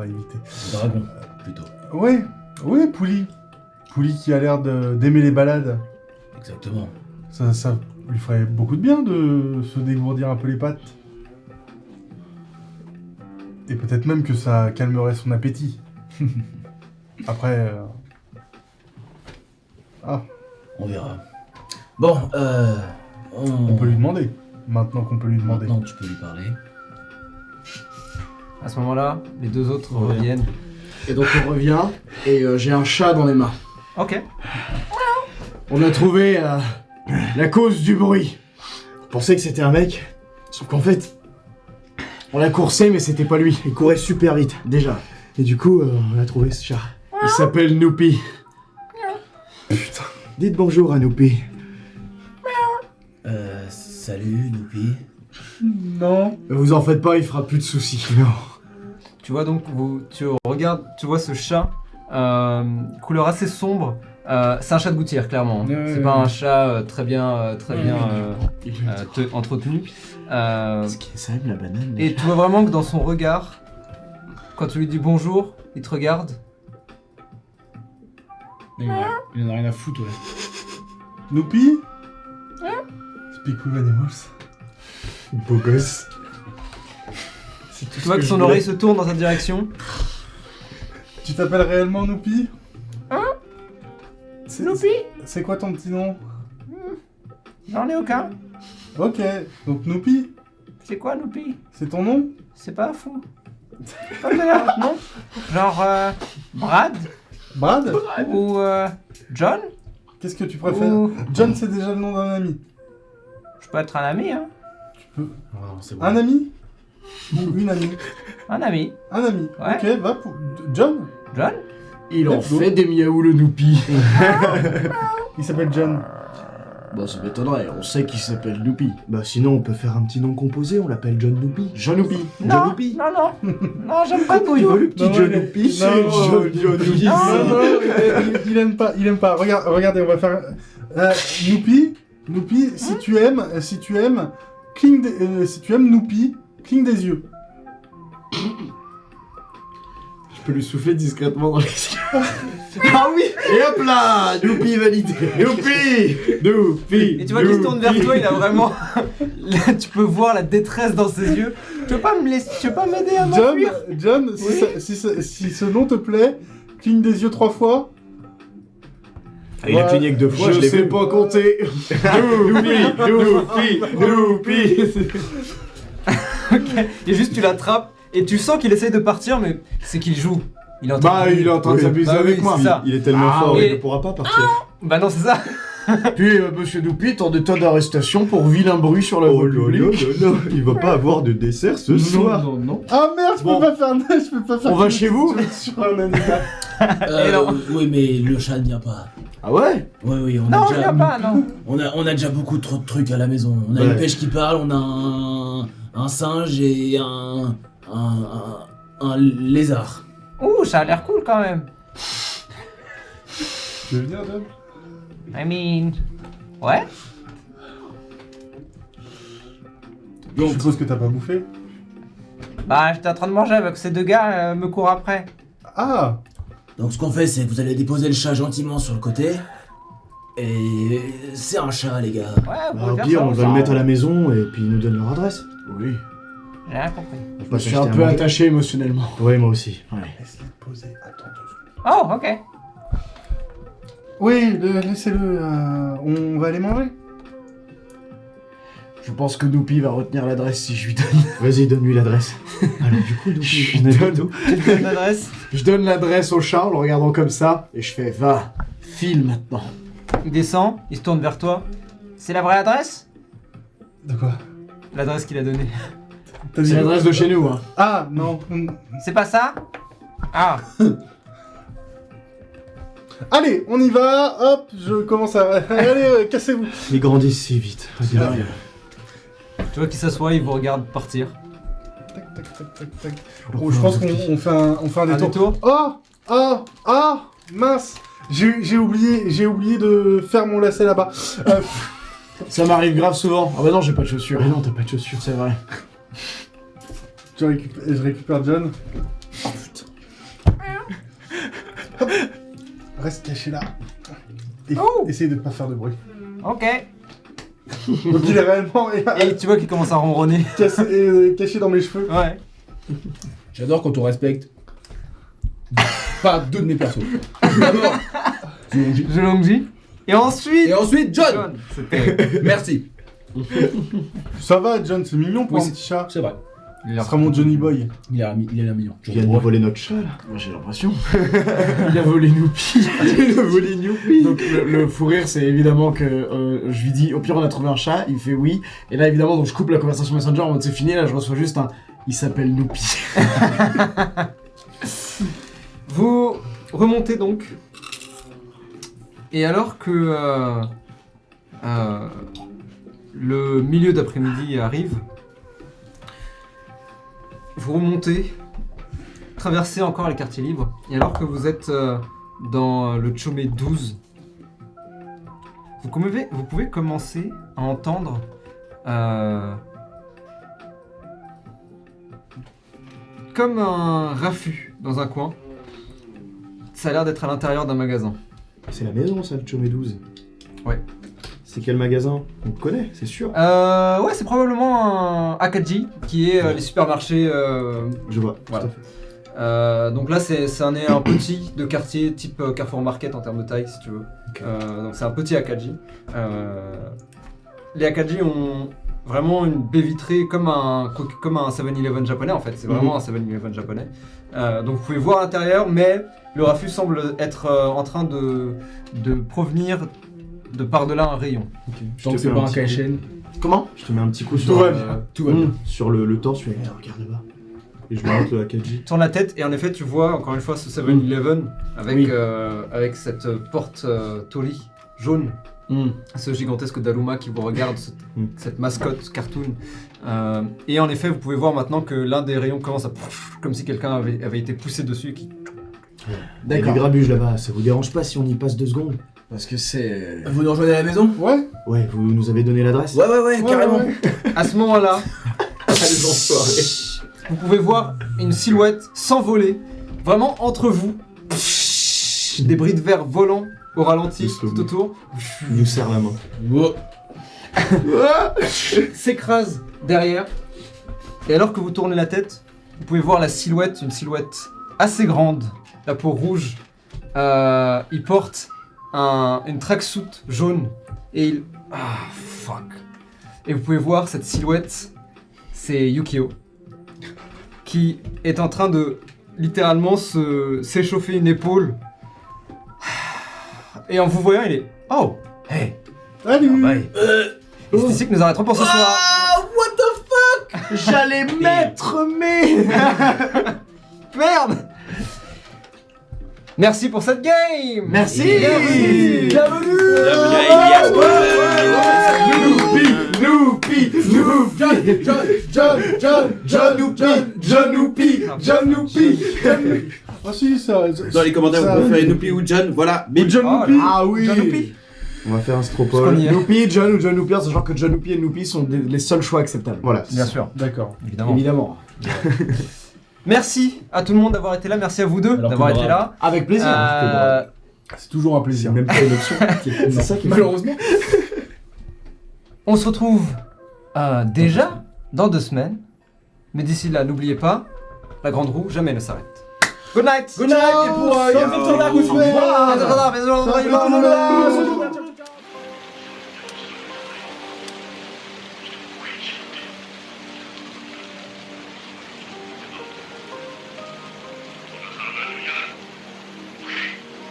éviter. Dragon, plutôt. Ouais, oui, Pouli. Pouli qui a l'air d'aimer les balades. Exactement. Ça lui ferait beaucoup de bien de se dégourdir un peu les pattes. Et peut-être même que ça calmerait son appétit. Après... Ah, On verra. Bon, on peut lui demander. Maintenant qu'on peut lui demander. Maintenant que tu peux lui parler. À ce moment-là, les deux autres Ouais. reviennent. Et donc on revient, et j'ai un chat dans les mains. Ok. On a trouvé la cause du bruit. On pensait que c'était un mec, sauf qu'en fait, on l'a coursé, mais c'était pas lui. Il courait super vite, déjà. Et du coup, on a trouvé ce chat. Il s'appelle Noupi. Putain. Dites bonjour à Noupi. Salut, Noupi. Non. Ne vous en faites pas, il fera plus de soucis. Non. Tu vois donc, tu regardes, tu vois ce chat, couleur assez sombre. C'est un chat de gouttière, clairement. Ouais, C'est ouais, pas ouais. un chat très bien Il entretenu. Est-ce qu'il ça aime la banane Et tu vois vraiment que dans son regard, quand tu lui dis bonjour, il te regarde. Il en a rien à foutre, ouais. Noupi? Speak with animals. Beau gosse. Tu vois que son oreille se tourne dans ta direction. Tu t'appelles réellement Noupi? Noupi? C'est quoi ton petit nom? J'en ai aucun. Ok, donc Noupi, C'est quoi Noupi? c'est ton nom? C'est pas fou. Pas l'air, non? Genre Brad? Brad? Ou John? Qu'est-ce que tu préfères? Ou... John, c'est déjà le nom d'un ami. Je peux être un ami, hein? Non, c'est bon. Un ami? Ou une amie? Un ami. Un ami. Ouais. Ok, va pour... John? John? Il en Let's go. fait des miaou le Noupi. Il s'appelle John. Bah ça m'étonnerait, on sait qu'il s'appelle Noupi. Bah sinon on peut faire un petit nom composé, on l'appelle John Noupi. John Noupi. John Non, Noupi. non, non. Non, j'aime pas Oh, il veut le petit Non, John mais- Noupi, c'est non, John Noupi. Non, non, il aime pas, il aime pas. Regardez, on va faire... Noupi, si tu aimes, cligne si tu aimes Noupi, cligne des yeux. Je peux lui souffler discrètement dans les yeux. Ah oui. Et hop là, Noupi validé. Noupi. Noupi. Et tu vois qu'il se tourne vers toi, il a vraiment... Là, tu peux voir la détresse dans ses yeux. Tu veux pas me laisser... Tu veux pas m'aider à m'enfuir? John, Oui. si ce nom te plaît, cligne des yeux 3 fois. Ah, il a cligné que 2 fois, je l'ai sais même pas compté. Noupi. Noupi. Ok. Et juste tu l'attrapes et tu sens qu'il essaye de partir, mais c'est qu'il joue. Il est en train Bah, il est en train de Oui. s'amuser Bah oui, avec moi. c'est ça. Il est en train de... Il est tellement fort avec moi. C'est ça. Il est tellement Ah, fort, oui. il ne pourra pas partir. Bah non, c'est ça. Puis, monsieur Doupi est en état d'arrestation pour vilain bruit sur la Oh voie là publique. là là là, il va pas avoir de dessert ce soir. Non. Ah merde, je Bon. peux pas faire... On va chez vous Sur un animal. Oui, mais le chat ne vient pas. Ah ouais? Oui, on Non, a il déjà... vient pas, non. On a déjà beaucoup trop de trucs à la maison. On a Ouais. une pêche qui parle, on a un singe et un lézard. Ouh, ça a l'air cool quand même. Tu veux venir, John? I mean... Ouais. Je suppose que t'as pas bouffé. Bah, j'étais en train de manger avec ces deux gars, me courent après. Ah. Donc ce qu'on fait, c'est que vous allez déposer le chat gentiment sur le côté. Et c'est un chat, les gars. Ouais, vous Bah, pouvez au faire pire, ça on va le ensemble. mettre à la maison et puis ils nous donnent leur adresse. Oui. J'ai rien compris. On va Je pas suis s'acheter un à peu manger. attaché émotionnellement. Ouais, moi aussi. Ouais. Laisse-le te poser. Attends 2 secondes. Oh, ok. Oui, laissez-le. On va aller manger. Je pense que Doupi va retenir l'adresse si je lui donne. Vas-y, donne-lui l'adresse. Alors du coup, Je on a donne- dit tout. Tu te donnes l'adresse. Je donne l'adresse au chat en le regardant comme ça et je fais va, file maintenant. Il descend, il se tourne vers toi. C'est la vraie adresse? De quoi? L'adresse qu'il a donnée. T'as dit C'est l'adresse de chez nous, hein. Ah, non. C'est pas ça? Ah. Allez, on y va. Hop, je commence à... Allez, cassez-vous. Ils grandissent si vite. Regarde. Tu vois qu'il s'assoit, il vous regarde partir. Tac, tac, tac, tac, tac. Oh, je pense qu'on fait un Un détour. détour? Oh, mince. J'ai oublié de faire mon lacet là-bas. Ça m'arrive grave souvent. Ah bah non, j'ai pas de chaussures. Et non, t'as pas de chaussures, c'est vrai. Je récupère John. Oh putain. Hop. Reste caché là. Et Oh. essaye de pas faire de bruit. Ok. Donc il est réellement Et tu vois qu'il commence à ronronner. caché dans mes cheveux. Ouais. J'adore quand on respecte pas deux de mes persos. D'abord, Zulongi. Zulongi. Et ensuite... Et ensuite, John. John. C'était... Merci. Ça va, John, c'est mignon pour Oui, un petit chat. C'est vrai. Ça sera mon Johnny Boy. Il est mignon. Il vient de nous voler notre chat là. Moi j'ai l'impression. Il a volé Noupi. Il a volé Noupi. Donc le fou rire, c'est évidemment que je lui dis au pire on a trouvé un chat, il fait oui. Et là évidemment donc je coupe la conversation Messenger en mode c'est fini, là je reçois juste un il s'appelle Noupi. Vous remontez donc. Et alors que le milieu d'après-midi arrive, vous remontez, traversez encore les quartiers libres, et alors que vous êtes dans le Chomé 12, vous pouvez commencer à entendre comme un raffut dans un coin. Ça a l'air d'être à l'intérieur d'un magasin. C'est la maison ça, le Chomé 12. Ouais. C'est quel magasin? On le connaît, c'est sûr. Ouais, c'est probablement un Akaji, qui est les supermarchés. Je vois, Voilà. tout à fait. Donc là, c'est un petit de quartier type Carrefour Market en termes de taille, si tu veux. Donc c'est un petit Akaji. Les Akaji ont vraiment une baie vitrée comme un 7-Eleven japonais en fait. C'est vraiment un 7-Eleven japonais. Donc vous pouvez voir à l'intérieur, mais le raffut semble être en train de provenir de par-delà un rayon. Tant que c'est pas un KSN, Comment? Je te mets un petit coup sur, Tout va bien. tout va bien. sur le torse, je fais regarde là-bas. Et je me montre le Akaji. Tourne la tête et en effet tu vois encore une fois ce 7-Eleven avec, Oui. avec cette porte Tori jaune, ce gigantesque Daruma qui vous regarde, cette mascotte cartoon. Et en effet vous pouvez voir maintenant que l'un des rayons commence à comme si quelqu'un avait été poussé dessus. Il y a D'accord. du grabuge là-bas, ça vous dérange pas si on y passe 2 secondes? Parce que c'est. Vous nous rejoignez à la maison? Ouais. Ouais, vous nous avez donné l'adresse? Ouais, carrément. Ouais. À ce moment-là, vous pouvez voir une silhouette s'envoler vraiment entre vous. Des bris de verre volants au ralenti Juste au tout bout. autour. Il nous serre la main. Oh. S'écrase derrière. Et alors que vous tournez la tête, vous pouvez voir la silhouette, une silhouette assez grande, la peau rouge. Il porte une tracksuit jaune et il... Ah, fuck. Et vous pouvez voir cette silhouette, c'est Yukio, qui est en train de littéralement s'échauffer une épaule. Et en vous voyant, il est... Oh, hey, Salut. Ouais. c'est ici que nous arrêterons pour ce soir. J'allais mettre mes... Merde. Merci pour cette game. Merci. Bienvenue. Noupi, John Noupi. Ah si, ça... Dans les commentaires, ça- vous préférez Noupi ou John, voilà. Mais John Oh, Noupi. Ah oui. John Noupi. On va faire un Parce stropole. qu'on y est. Noupi, John ou John Noupi, c'est genre que John Noupi et Noupi sont les seuls choix acceptables. Voilà. Bien sûr, D'accord. évidemment. Évidemment. Merci à tout le monde d'avoir été là. Merci à vous deux Alors, d'avoir tout été bravo. là. Avec plaisir. C'est toujours un C'est plaisir. même pas une option. C'est ça qui est Malheureusement. On se retrouve déjà dans 2 semaines. Mais d'ici là, n'oubliez pas, la grande roue jamais ne s'arrête. Good night. Good night. Et pour... Ciao. Au revoir. Bisous.